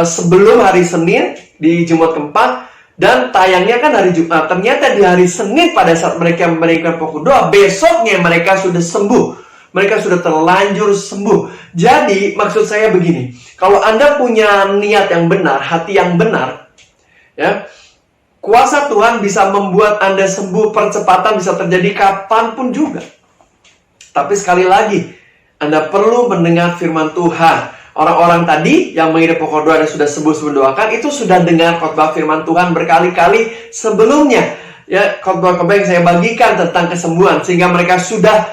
sebelum hari Senin di Jumat keempat, dan tayangnya kan hari Jumat. Ternyata di hari Senin pada saat mereka memberikan pokok doa, besoknya mereka sudah sembuh. Mereka sudah terlanjur sembuh. Jadi maksud saya begini, kalau Anda punya niat yang benar, hati yang benar, ya, kuasa Tuhan bisa membuat Anda sembuh. Percepatan bisa terjadi kapanpun juga. Tapi sekali lagi, Anda perlu mendengar firman Tuhan. Orang-orang tadi yang mengirim pokok doa dan sudah sembuh sebelum doakan, itu sudah dengar khotbah firman Tuhan berkali-kali sebelumnya. Ya, khotbah-khotbah yang saya bagikan tentang kesembuhan, sehingga mereka sudah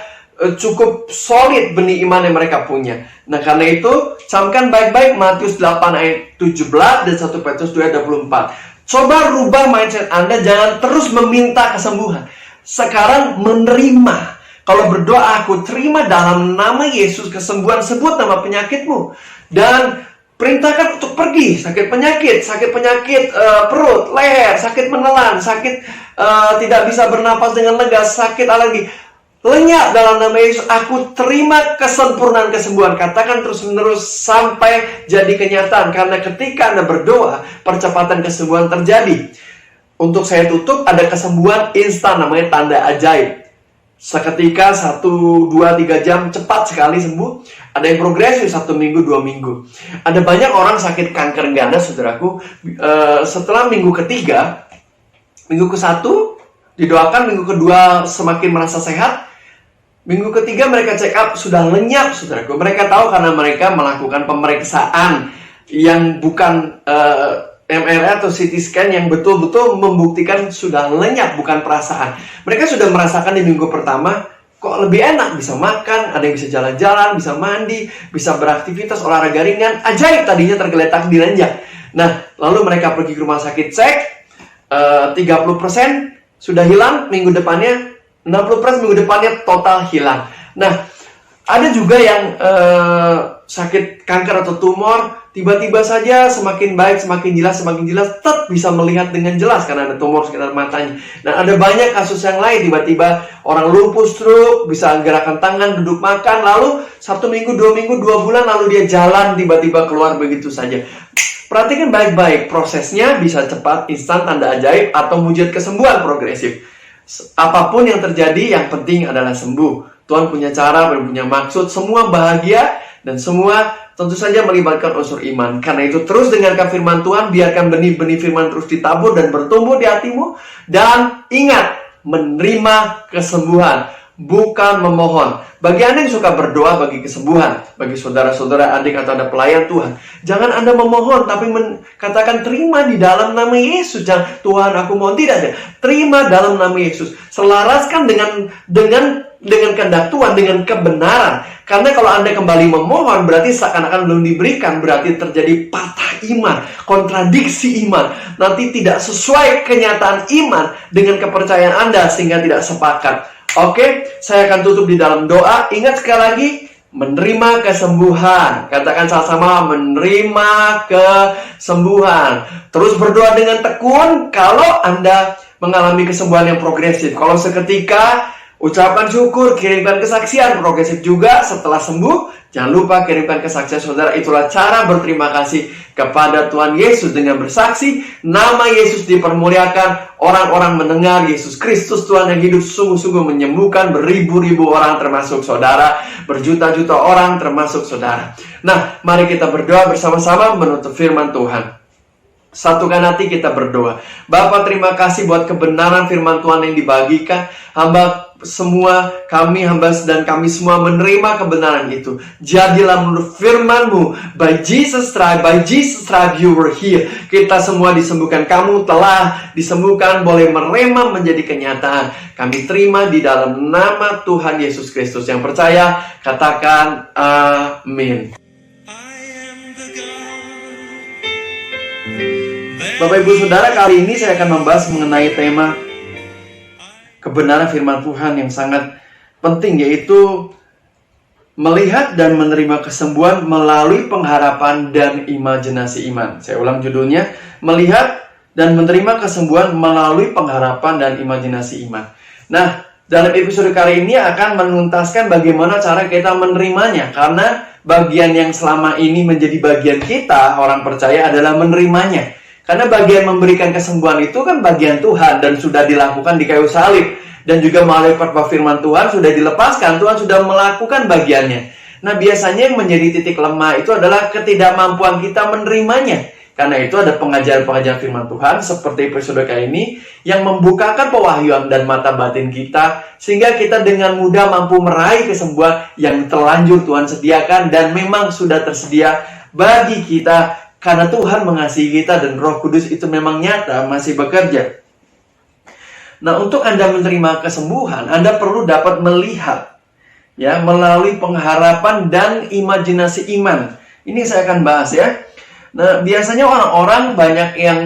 cukup solid benih iman yang mereka punya. Nah, karena itu, camkan baik-baik Matius 8 ayat 17 dan 1 Petrus 2 ayat 24. Coba rubah mindset Anda, jangan terus meminta kesembuhan. Sekarang menerima. Kalau berdoa, aku terima dalam nama Yesus kesembuhan, sebut nama penyakitmu. Dan perintahkan untuk pergi, sakit penyakit perut, leher, sakit menelan, sakit tidak bisa bernapas dengan lega, sakit alergi. Lenyap dalam nama Yesus, aku terima kesempurnaan kesembuhan. Katakan terus-menerus sampai jadi kenyataan. Karena ketika Anda berdoa, percepatan kesembuhan terjadi. Untuk saya tutup, ada kesembuhan instan, namanya tanda ajaib. Seketika 1, 2, 3 jam cepat sekali sembuh. Ada yang progresif 1 minggu, 2 minggu. Ada banyak orang sakit kanker ganas, saudaraku. Setelah minggu ketiga, minggu ke-1 didoakan, minggu kedua semakin merasa sehat. Minggu ketiga mereka check up, sudah lenyap, saudaraku. Mereka tahu karena mereka melakukan pemeriksaan yang bukan MRI atau CT scan yang betul-betul membuktikan sudah lenyap, bukan perasaan. Mereka sudah merasakan di minggu pertama, kok lebih enak, bisa makan, ada yang bisa jalan-jalan, bisa mandi, bisa beraktivitas, olahraga ringan. Ajaib, tadinya tergeletak di ranjang. Nah, lalu mereka pergi ke rumah sakit, cek, 30% sudah hilang, minggu depannya 60%, minggu depannya total hilang. Nah, ada juga yang sakit kanker atau tumor, tiba-tiba saja semakin baik, semakin jelas, tetap bisa melihat dengan jelas karena ada tumor sekitar matanya. Dan ada banyak kasus yang lain, tiba-tiba orang lumpuh, stroke, bisa gerakan tangan, duduk makan, lalu 1 minggu, 2 minggu, 2 bulan, lalu dia jalan, tiba-tiba keluar begitu saja. Perhatikan baik-baik, prosesnya bisa cepat, instan, tanda ajaib, atau mujizat kesembuhan progresif. Apapun yang terjadi, yang penting adalah sembuh. Tuhan punya cara dan punya maksud, semua bahagia, dan semua tentu saja melibatkan unsur iman. Karena itu terus dengarkan firman Tuhan, biarkan benih-benih firman terus ditabur dan bertumbuh di hatimu. Dan ingat, menerima kesembuhan, bukan memohon. Bagi Anda yang suka berdoa bagi kesembuhan, bagi saudara-saudara, adik atau ada pelayan Tuhan, jangan Anda memohon, tapi katakan terima di dalam nama Yesus. Jangan, Tuhan aku mohon, tidak. Terima dalam nama Yesus. Selaraskan dengan kehendak Tuhan, dengan kebenaran. Karena kalau Anda kembali memohon, berarti seakan-akan belum diberikan, berarti terjadi patah iman, kontradiksi iman. Nanti tidak sesuai kenyataan iman dengan kepercayaan Anda, sehingga tidak sepakat. Oke, saya akan tutup di dalam doa. Ingat sekali lagi, menerima kesembuhan. Katakan sama-sama, menerima kesembuhan. Terus berdoa dengan tekun kalau Anda mengalami kesembuhan yang progresif. Kalau seketika, ucapan syukur, kirimkan kesaksian progresif juga setelah sembuh. Jangan lupa kirimkan kesaksian saudara. Itulah cara berterima kasih kepada Tuhan Yesus dengan bersaksi. Nama Yesus dipermuliakan. Orang-orang mendengar Yesus Kristus Tuhan yang hidup sungguh-sungguh menyembuhkan beribu-ribu orang termasuk saudara. Berjuta-juta orang termasuk saudara. Nah, mari kita berdoa bersama-sama menutup firman Tuhan. Satukan hati kita berdoa. Bapa, terima kasih buat kebenaran firman Tuhan yang dibagikan. Hamba semua, hamba dan kami semua menerima kebenaran itu. Jadilah menurut firman-Mu. By Jesus' stripe you were healed. Kita semua disembuhkan. Kamu telah disembuhkan, boleh merema menjadi kenyataan. Kami terima di dalam nama Tuhan Yesus Kristus. Yang percaya, katakan amin. Bapak Ibu Saudara, kali ini saya akan membahas mengenai tema kebenaran firman Tuhan yang sangat penting, yaitu melihat dan menerima kesembuhan melalui pengharapan dan imajinasi iman. Saya ulang judulnya, melihat dan menerima kesembuhan melalui pengharapan dan imajinasi iman. Nah, dalam episode kali ini akan menuntaskan bagaimana cara kita menerimanya, karena bagian yang selama ini menjadi bagian kita, orang percaya, adalah menerimanya. Karena bagian memberikan kesembuhan itu kan bagian Tuhan dan sudah dilakukan di kayu salib. Dan juga melalui khotbah firman Tuhan sudah dilepaskan, Tuhan sudah melakukan bagiannya. Nah, biasanya yang menjadi titik lemah itu adalah ketidakmampuan kita menerimanya. Karena itu ada pengajaran-pengajaran firman Tuhan seperti episode kali ini yang membukakan pewahyuan dan mata batin kita, sehingga kita dengan mudah mampu meraih kesembuhan yang terlanjur Tuhan sediakan dan memang sudah tersedia bagi kita. Karena Tuhan mengasihi kita dan Roh Kudus itu memang nyata masih bekerja. Nah, untuk Anda menerima kesembuhan, Anda perlu dapat melihat ya melalui pengharapan dan imajinasi iman. Ini saya akan bahas ya. Nah, biasanya orang-orang banyak yang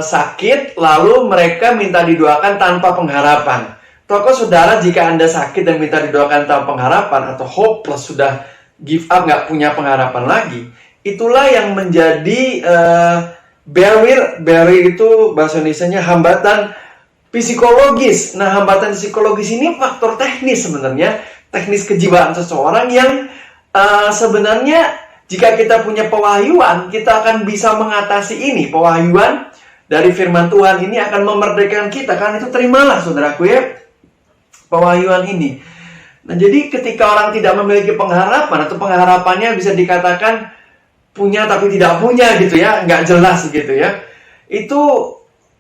sakit lalu mereka minta didoakan tanpa pengharapan. Tokoh saudara, jika Anda sakit dan minta didoakan tanpa pengharapan atau hopeless, sudah give up, nggak punya pengharapan lagi, itulah yang menjadi barrier itu bahasa Indonesianya hambatan psikologis. Nah, hambatan psikologis ini faktor teknis sebenarnya, teknis kejiwaan seseorang yang sebenarnya jika kita punya pewahyuan, kita akan bisa mengatasi ini. Pewahyuan dari firman Tuhan ini akan memerdekakan kita, karena itu terimalah saudaraku ya, pewahyuan ini. Nah, jadi ketika orang tidak memiliki pengharapan atau pengharapannya bisa dikatakan punya tapi tidak punya gitu ya, nggak jelas gitu ya, itu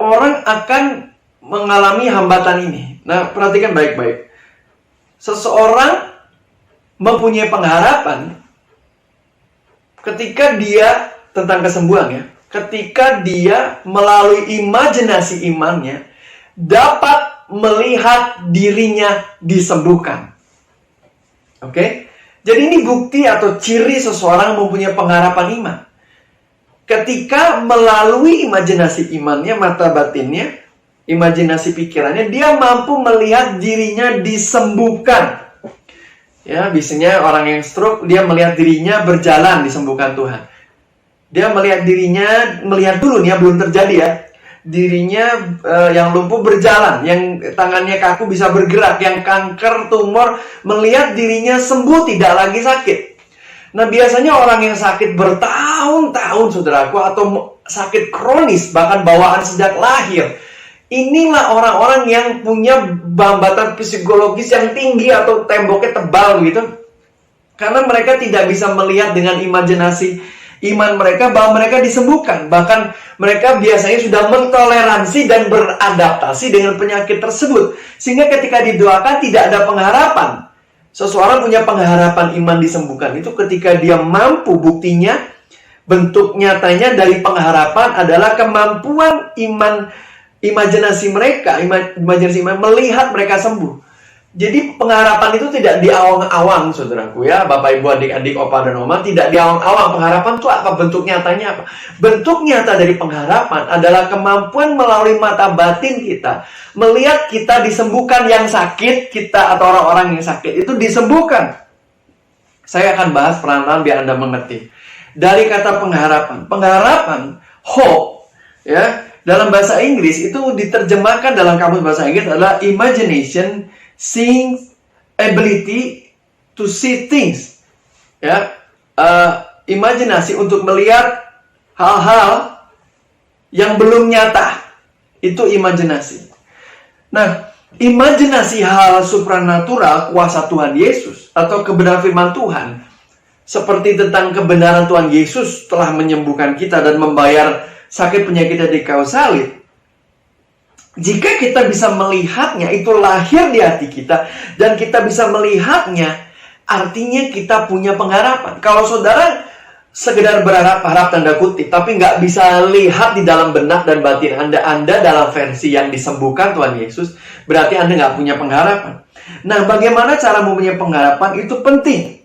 orang akan mengalami hambatan ini. Nah, perhatikan baik-baik. Seseorang mempunyai pengharapan ketika dia tentang kesembuhan ya, ketika dia melalui imajinasi imannya dapat melihat dirinya disembuhkan. Oke? Jadi ini bukti atau ciri seseorang mempunyai pengharapan iman. Ketika melalui imajinasi imannya, mata batinnya, imajinasi pikirannya, dia mampu melihat dirinya disembuhkan. Ya, biasanya orang yang stroke, dia melihat dirinya berjalan disembuhkan Tuhan. Dia melihat dirinya, melihat dulu nih ya, belum terjadi ya. Dirinya yang lumpuh berjalan, yang tangannya kaku bisa bergerak, yang kanker, tumor, melihat dirinya sembuh, tidak lagi sakit. Nah, biasanya orang yang sakit bertahun-tahun, saudaraku, atau sakit kronis, bahkan bawaan sejak lahir, inilah orang-orang yang punya hambatan psikologis yang tinggi atau temboknya tebal gitu. Karena mereka tidak bisa melihat dengan imajinasi iman mereka bahwa mereka disembuhkan. Bahkan mereka biasanya sudah mentoleransi dan beradaptasi dengan penyakit tersebut. Sehingga ketika didoakan tidak ada pengharapan. Seseorang punya pengharapan iman disembuhkan itu ketika dia mampu, buktinya, bentuk nyatanya dari pengharapan adalah kemampuan iman, imajinasi mereka, imajinasi iman melihat mereka sembuh. Jadi pengharapan itu tidak diawang-awang, saudaraku ya, Bapak Ibu, adik-adik, opa dan oma, tidak diawang-awang. Pengharapan itu apa? Bentuk nyatanya apa? Bentuk nyata dari pengharapan adalah kemampuan melalui mata batin kita melihat kita disembuhkan, yang sakit kita atau orang-orang yang sakit itu disembuhkan. Saya akan bahas pelan-pelan biar Anda mengerti. Dari kata pengharapan. Pengharapan, hope, ya, dalam bahasa Inggris itu diterjemahkan dalam kamus bahasa Inggris adalah imagination, seeing, ability to see things. Ya, imajinasi untuk melihat hal-hal yang belum nyata. Itu imajinasi. Nah, imajinasi hal supranatural kuasa Tuhan Yesus atau kebenaran firman Tuhan, seperti tentang kebenaran Tuhan Yesus telah menyembuhkan kita dan membayar sakit penyakitnya di kayu salib. Jika kita bisa melihatnya, itu lahir di hati kita, dan kita bisa melihatnya, artinya kita punya pengharapan. Kalau saudara sekedar berharap tanda kutip, tapi nggak bisa lihat di dalam benak dan batin Anda dalam versi yang disembuhkan Tuhan Yesus, berarti Anda nggak punya pengharapan. Nah, bagaimana cara mempunyai pengharapan? Itu penting.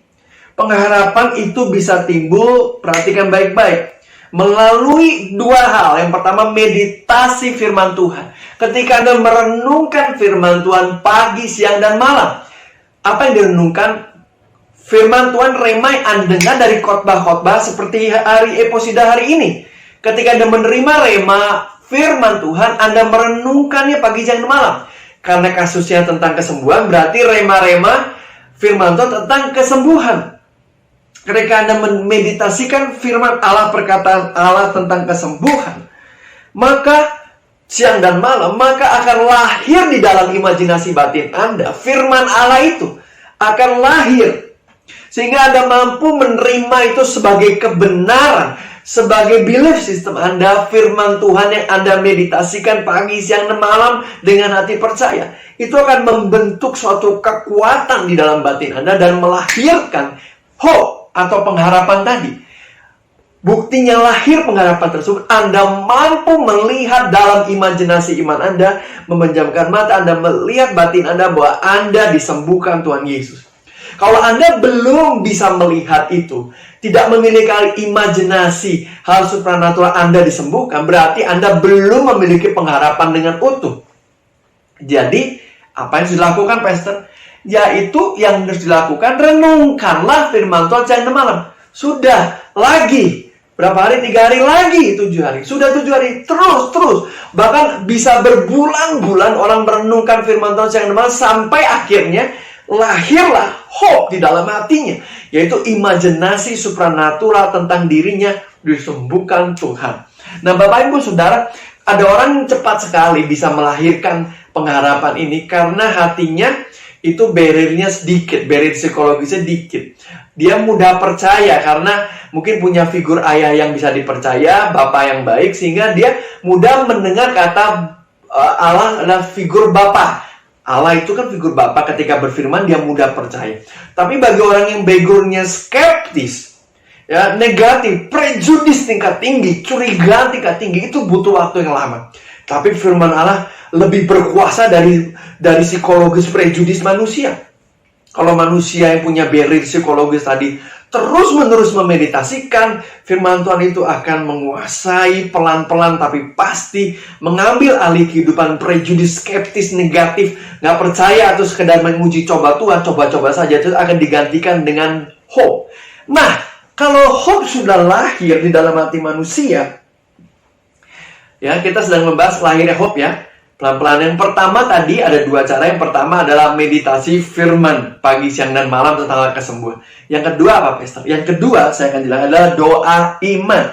Pengharapan itu bisa timbul, perhatikan baik-baik, melalui dua hal. Yang pertama, meditasi firman Tuhan. Ketika Anda merenungkan firman Tuhan pagi, siang, dan malam, apa yang direnungkan? Firman Tuhan rema yang Anda dengar dari khotbah-khotbah seperti hari Eposida hari ini. Ketika Anda menerima rema firman Tuhan, Anda merenungkannya pagi, siang, dan malam. Karena kasusnya tentang kesembuhan, berarti rema-rema firman Tuhan tentang kesembuhan. Ketika Anda memeditasikan firman Allah, perkataan Allah tentang kesembuhan, maka siang dan malam, maka akan lahir di dalam imajinasi batin Anda. Firman Allah itu akan lahir. Sehingga Anda mampu menerima itu sebagai kebenaran, sebagai belief system Anda, firman Tuhan yang Anda meditasikan pagi, siang, dan malam dengan hati percaya. Itu akan membentuk suatu kekuatan di dalam batin Anda dan melahirkan hope atau pengharapan tadi. Buktinya lahir pengharapan tersebut, Anda mampu melihat dalam imajinasi iman Anda, memejamkan mata Anda, melihat batin Anda bahwa Anda disembuhkan Tuhan Yesus. Kalau Anda belum bisa melihat itu, tidak memiliki imajinasi hal supranatural Anda disembuhkan, berarti Anda belum memiliki pengharapan dengan utuh. Jadi, apa yang harus dilakukan, Pastor? Yaitu yang harus dilakukan, renungkanlah firman Tuhan siang dan malam. Sudah, lagi. Berapa hari? 3 hari lagi, 7 hari. Sudah 7 hari, terus. Bahkan bisa berbulan-bulan orang merenungkan firman Tuhan siang dan malam, sampai akhirnya lahirlah hope di dalam hatinya, yaitu imajinasi supranatural tentang dirinya disembuhkan Tuhan. Nah, Bapak Ibu Saudara, ada orang yang cepat sekali bisa melahirkan pengharapan ini karena hatinya itu barrier-nya sedikit, barrier psikologisnya sedikit. Dia mudah percaya karena mungkin punya figur ayah yang bisa dipercaya, bapak yang baik, sehingga dia mudah mendengar kata Allah adalah figur bapak. Allah itu kan figur Bapa, ketika berfirman dia mudah percaya. Tapi bagi orang yang backgroundnya skeptis, ya, negatif, prejudis tingkat tinggi, curiga tingkat tinggi, itu butuh waktu yang lama. Tapi firman Allah lebih berkuasa dari psikologis prejudis manusia. Kalau manusia yang punya barrier psikologis tadi terus-menerus memeditasikan, firman Tuhan itu akan menguasai pelan-pelan tapi pasti, mengambil alih kehidupan prejudis, skeptis, negatif, nggak percaya atau sekedar menguji coba Tuhan, coba-coba saja, itu akan digantikan dengan hope. Nah, kalau hope sudah lahir di dalam hati manusia, ya, kita sedang membahas lahirnya hope, ya. Pelan-pelan. Yang pertama tadi ada 2 cara. Yang pertama adalah meditasi firman pagi, siang, dan malam tentang kesembuhan. Yang kedua apa, Pastor? Yang kedua saya akan jelaskan adalah doa iman.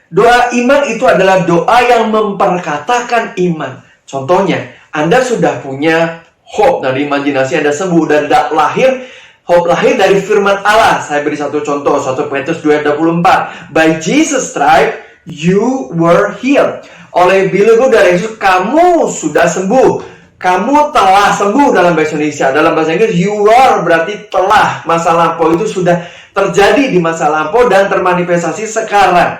Doa iman itu adalah doa yang memperkatakan iman. Contohnya, Anda sudah punya hope dari imajinasi Anda sembuh dan lahir. Hope lahir dari firman Allah. Saya beri satu contoh, 1 Petrus 2:24. By Jesus' stripe you were healed. Oleh belenggu dari Yesus, kamu sudah sembuh. Kamu telah sembuh dalam bahasa Indonesia. Dalam bahasa Inggris, you are berarti telah. Masa lampau itu sudah terjadi di masa lampau dan termanifestasi sekarang.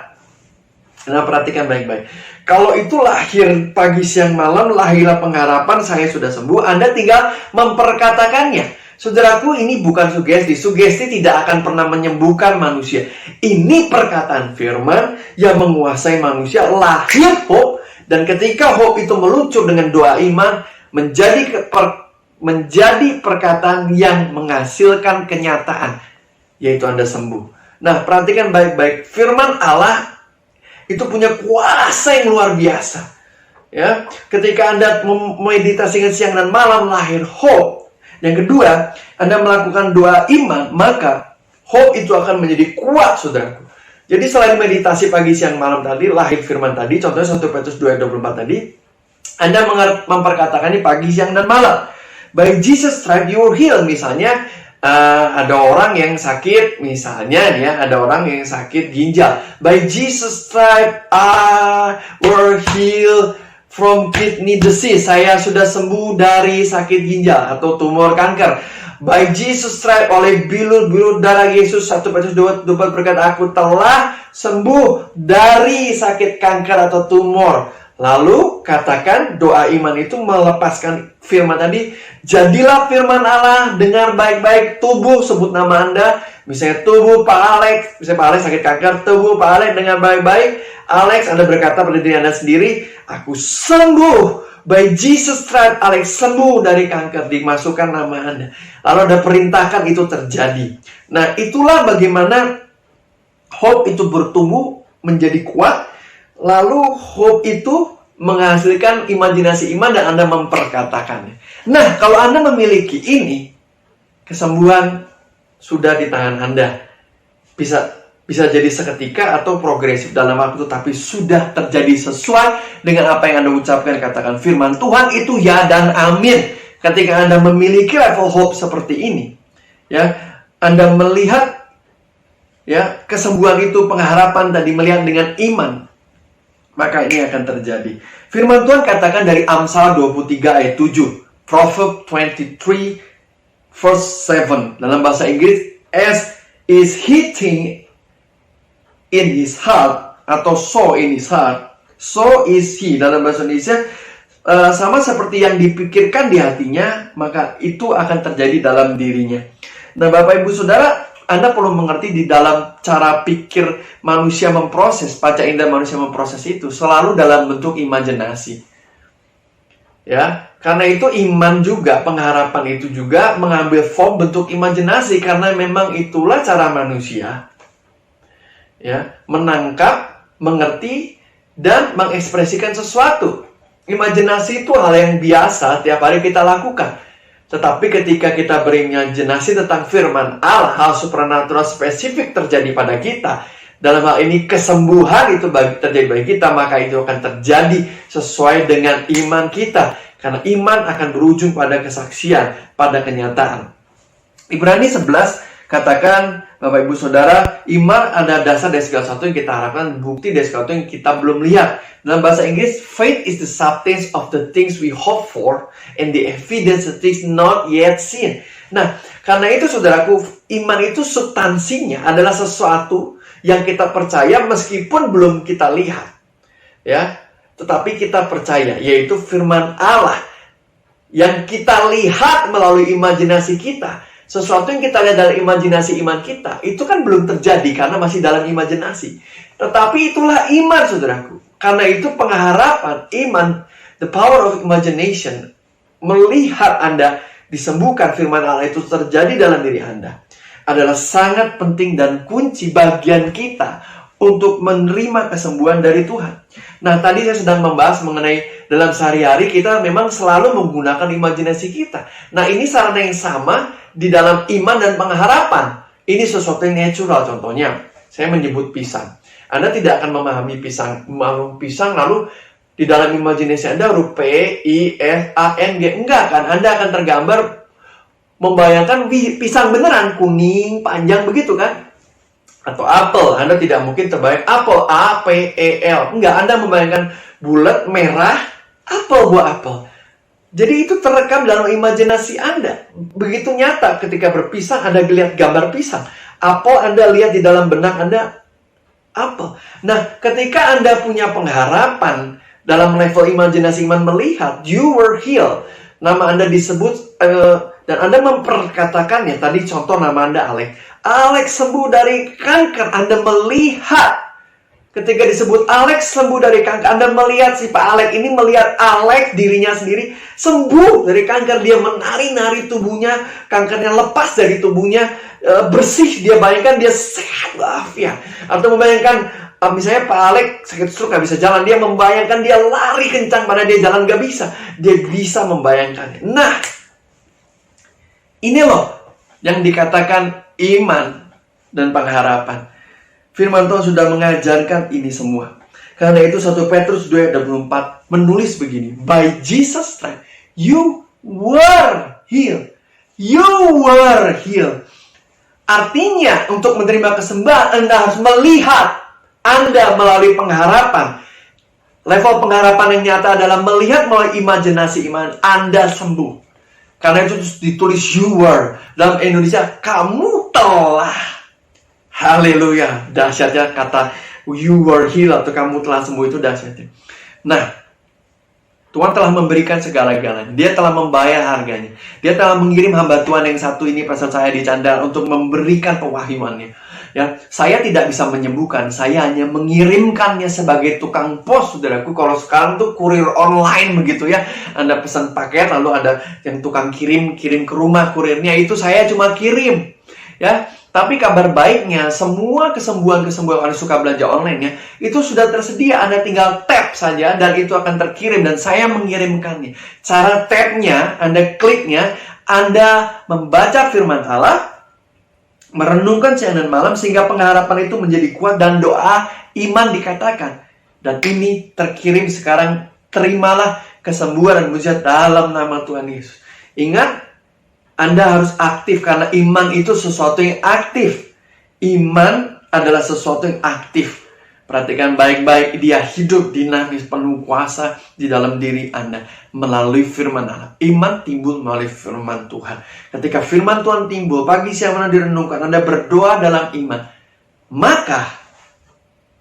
Nah, perhatikan baik-baik. Kalau itu lahir pagi, siang, malam, lahirlah pengharapan, saya sudah sembuh. Anda tinggal memperkatakannya. Saudaraku, ini bukan sugesti. Sugesti tidak akan pernah menyembuhkan manusia. Ini perkataan firman yang menguasai manusia. Lahir hope. Dan ketika hope itu meluncur dengan doa iman, menjadi perkataan yang menghasilkan kenyataan. yaitu Anda sembuh. Nah, perhatikan baik-baik. Firman Allah itu punya kuasa yang luar biasa. Ya, ketika Anda memeditasikan siang dan malam, lahir hope. Yang kedua, Anda melakukan doa iman, maka hope itu akan menjadi kuat, saudaraku. Jadi selain meditasi pagi, siang, malam tadi, lahir firman tadi, contohnya 1 Petrus 2:24 tadi, Anda memperkatakannya pagi, siang, dan malam. By Jesus' stripe you were healed. Misalnya, ada orang yang sakit, misalnya ya, ada orang yang sakit ginjal. By Jesus' stripe I were healed from kidney disease. Saya sudah sembuh dari sakit ginjal atau tumor kanker. By Jesus' stripe, oleh bilur darah Yesus, 1 Petrus 2:24 berkata, aku telah sembuh dari sakit kanker atau tumor. Lalu katakan doa iman itu melepaskan firman tadi. Jadilah firman Allah, dengar baik-baik. Tubuh, sebut nama Anda. Misalnya tubuh Pak Alex, misalnya Pak Alex sakit kanker. Tubuh Pak Alex, dengar baik-baik. Alex, Anda berkata pada diri Anda sendiri, aku sembuh. By Jesus stripe, Alex sembuh dari kanker. Dimasukkan nama Anda. Lalu Anda perintahkan itu terjadi. Nah, itulah bagaimana hope itu bertumbuh menjadi kuat. Lalu hope itu menghasilkan imajinasi iman dan Anda memperkatakannya. Nah, kalau Anda memiliki ini, kesembuhan sudah di tangan Anda. Bisa jadi seketika atau progresif dalam waktu, tapi sudah terjadi sesuai dengan apa yang Anda ucapkan. Katakan firman Tuhan itu ya dan amin. Ketika Anda memiliki level hope seperti ini, ya, Anda melihat ya kesembuhan itu, pengharapan tadi, melihat dengan iman, maka ini akan terjadi. Firman Tuhan katakan dari Amsal 23 ayat 7, Proverb 23 verse 7 dalam bahasa Inggris, as is hitting in his heart, atau so in his heart, so is he. Dalam bahasa Indonesia sama seperti yang dipikirkan di hatinya, maka itu akan terjadi dalam dirinya. Nah, Bapak Ibu Saudara, Anda perlu mengerti di dalam cara pikir manusia memproses, panca indera manusia memproses itu selalu dalam bentuk imajinasi. Ya, karena itu iman juga, pengharapan itu juga mengambil form bentuk imajinasi, karena memang itulah cara manusia ya, menangkap, mengerti, dan mengekspresikan sesuatu. Imajinasi itu hal yang biasa tiap hari kita lakukan. Tetapi ketika kita berimajinasi tentang firman Allah, hal supranatural spesifik terjadi pada kita, dalam hal ini kesembuhan itu terjadi bagi kita, maka itu akan terjadi sesuai dengan iman kita. Karena iman akan berujung pada kesaksian, pada kenyataan. Ibrani 11 katakan, Bapak Ibu Saudara, iman ada dasar dari segala sesuatu yang kita harapkan, bukti dari segala sesuatu yang kita belum lihat. Dalam bahasa Inggris, faith is the substance of the things we hope for and the evidence of things not yet seen. Nah, karena itu saudaraku, iman itu substansinya adalah sesuatu yang kita percaya meskipun belum kita lihat. Ya, tetapi kita percaya, yaitu firman Allah yang kita lihat melalui imajinasi kita. Sesuatu yang kita lihat dalam imajinasi iman kita, itu kan belum terjadi karena masih dalam imajinasi. Tetapi itulah iman, saudaraku. Karena itu pengharapan, iman, the power of imagination, melihat Anda disembuhkan, firman Allah itu terjadi dalam diri Anda, adalah sangat penting dan kunci bagian kita untuk menerima kesembuhan dari Tuhan. Nah, tadi saya sedang membahas mengenai dalam sehari-hari kita memang selalu menggunakan imajinasi kita. Nah, ini sarana yang sama di dalam iman dan pengharapan. Ini sesuatu yang natural. Contohnya, saya menyebut pisang. Anda tidak akan memahami pisang lalu di dalam imajinasi Anda huruf P, I, S, A, N, G. Enggak kan? Anda akan tergambar membayangkan pisang beneran, kuning, panjang begitu kan? Atau apel, Anda tidak mungkin terbayang apel, A, P, E, L. Enggak, Anda membayangkan bulat, merah, apel, buah apel. Jadi itu terekam dalam imajinasi Anda. Begitu nyata ketika berpisang, Anda lihat gambar pisang. Apel, Anda lihat di dalam benak Anda, apel. Nah, ketika Anda punya pengharapan dalam level imajinasi iman melihat, you were healed. Nama Anda disebut, dan Anda memperkatakannya. Tadi contoh nama Anda Alex. Alex sembuh dari kanker. Anda melihat Ketika disebut Alex sembuh dari kanker, Anda melihat si Pak Alex ini melihat Alex dirinya sendiri sembuh dari kanker. Dia menari-nari tubuhnya, kankernya lepas dari tubuhnya, bersih. Dia bayangkan dia sehat walafiat. Atau membayangkan misalnya Pak Alex sakit stroke gak bisa jalan, dia membayangkan dia lari kencang pada dia jalan gak bisa. Dia bisa membayangkannya. Nah, ini loh yang dikatakan iman dan pengharapan. Firman Tuhan sudah mengajarkan ini semua. Karena itu 1 Petrus 2:24 menulis begini. By Jesus' stripes, you were healed. You were healed. Artinya, untuk menerima kesembuhan, Anda harus melihat. Anda melalui pengharapan. Level pengharapan yang nyata adalah melihat melalui imajinasi iman. Anda sembuh. Karena itu ditulis you were. Dalam Indonesia, kamu telah. Haleluya, dahsyatnya kata you were healed atau kamu telah sembuh itu dahsyatnya. Nah, Tuhan telah memberikan segala-galanya. Dia telah membayar harganya. Dia telah mengirim hamba Tuhan yang satu ini pesan saya di Candar untuk memberikan pewahyuannya. Ya, saya tidak bisa menyembuhkan, saya hanya mengirimkannya sebagai tukang pos, saudaraku. Kalau sekarang tuh kurir online begitu ya. Anda pesan paket lalu ada yang tukang kirim ke rumah kurirnya, itu saya cuma kirim. Ya. Tapi kabar baiknya, semua kesembuhan-kesembuhan Anda suka belanja online ya, itu sudah tersedia. Anda tinggal tap saja dan itu akan terkirim dan saya mengirimkannya. Cara tapnya, Anda kliknya, Anda membaca firman Allah, merenungkan siang dan malam sehingga pengharapan itu menjadi kuat dan doa iman dikatakan. Dan ini terkirim sekarang, terimalah kesembuhan dan mujizat dalam nama Tuhan Yesus. Ingat, Anda harus aktif karena iman itu sesuatu yang aktif. Iman adalah sesuatu yang aktif. Perhatikan baik-baik, dia hidup dinamis, penuh kuasa di dalam diri Anda melalui firman Allah. Iman timbul melalui firman Tuhan. Ketika firman Tuhan timbul, pagi siang malam direnungkan, Anda berdoa dalam iman, maka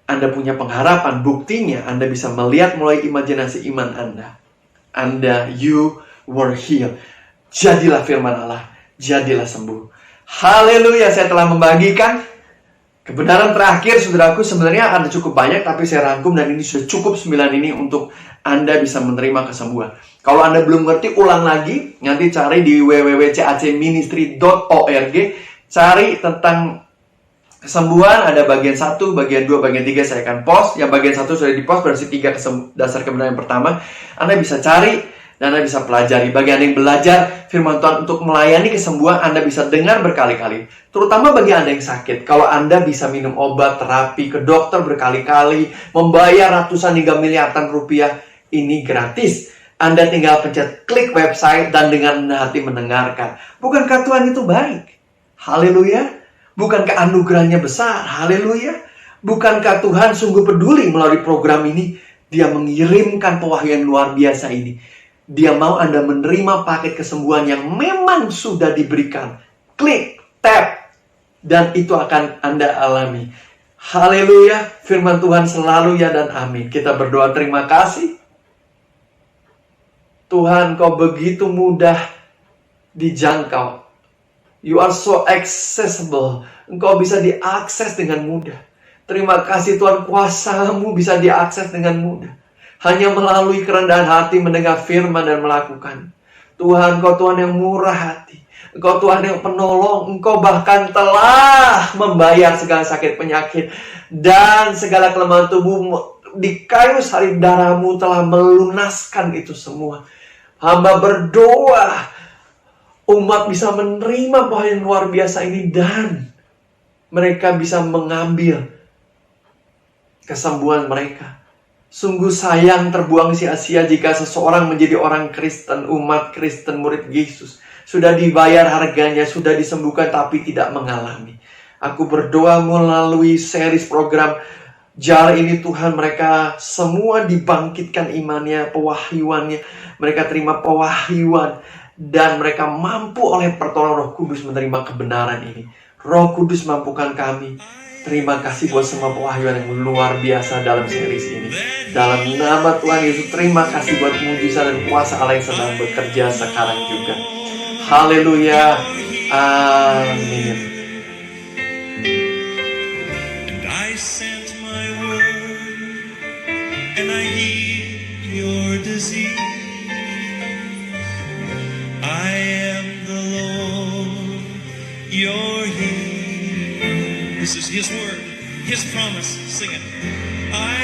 Anda punya pengharapan. Buktinya Anda bisa melihat melalui imajinasi iman Anda, you were healed. Jadilah firman Allah, jadilah sembuh. Haleluya, saya telah membagikan kebenaran terakhir, saudaraku. Sebenarnya ada cukup banyak, tapi saya rangkum dan ini sudah cukup 9 ini untuk Anda bisa menerima kesembuhan. Kalau Anda belum ngerti, ulang lagi. Nanti cari di www.cacministry.org. Cari tentang kesembuhan, ada bagian 1, bagian 2, bagian 3 saya akan post. Yang bagian 1 sudah di post, berarti 3 dasar kebenaran yang pertama. Anda bisa cari dan Anda bisa pelajari. Bagi Anda yang belajar firman Tuhan untuk melayani kesembuhan, Anda bisa dengar berkali-kali. Terutama bagi Anda yang sakit. Kalau Anda bisa minum obat, terapi, ke dokter berkali-kali, membayar ratusan hingga miliaran rupiah, ini gratis. Anda tinggal pencet klik website dan dengan hati mendengarkan. Bukankah Tuhan itu baik? Haleluya. Bukankah anugerahnya besar? Haleluya. Bukankah Tuhan sungguh peduli melalui program ini? Dia mengirimkan pewahyuan luar biasa ini. Dia mau Anda menerima paket kesembuhan yang memang sudah diberikan. Klik, tap, dan itu akan Anda alami. Haleluya, firman Tuhan selalu ya dan amin. Kita berdoa terima kasih. Tuhan, Kau begitu mudah dijangkau. You are so accessible. Engkau bisa diakses dengan mudah. Terima kasih Tuhan, kuasa-Mu bisa diakses dengan mudah. Hanya melalui kerendahan hati mendengar firman dan melakukan. Tuhan, Engkau Tuhan yang murah hati. Engkau Tuhan yang penolong. Engkau bahkan telah membayar segala sakit penyakit dan segala kelemahan tubuhmu. Di kayu salib darah-Mu telah melunaskan itu semua. Hamba berdoa umat bisa menerima bahwa yang luar biasa ini dan mereka bisa mengambil kesembuhan mereka. Sungguh sayang terbuang sia-sia jika seseorang menjadi orang Kristen, umat Kristen, murid Yesus. Sudah dibayar harganya, sudah disembuhkan tapi tidak mengalami. Aku berdoa melalui series program JAR ini Tuhan, mereka semua dibangkitkan imannya, pewahyuannya. Mereka terima pewahyuan dan mereka mampu oleh pertolongan Roh Kudus menerima kebenaran ini. Roh Kudus mampukan kami. Terima kasih buat semua pewahyuan yang luar biasa dalam series ini. Dalam nama Tuhan Yesus, terima kasih buat mujizat dan kuasa Allah yang sedang bekerja sekarang juga. Haleluya. Amin. And I sent my word and I heal your disease. I am the Lord, your healer. This is His word, His promise. Sing it. I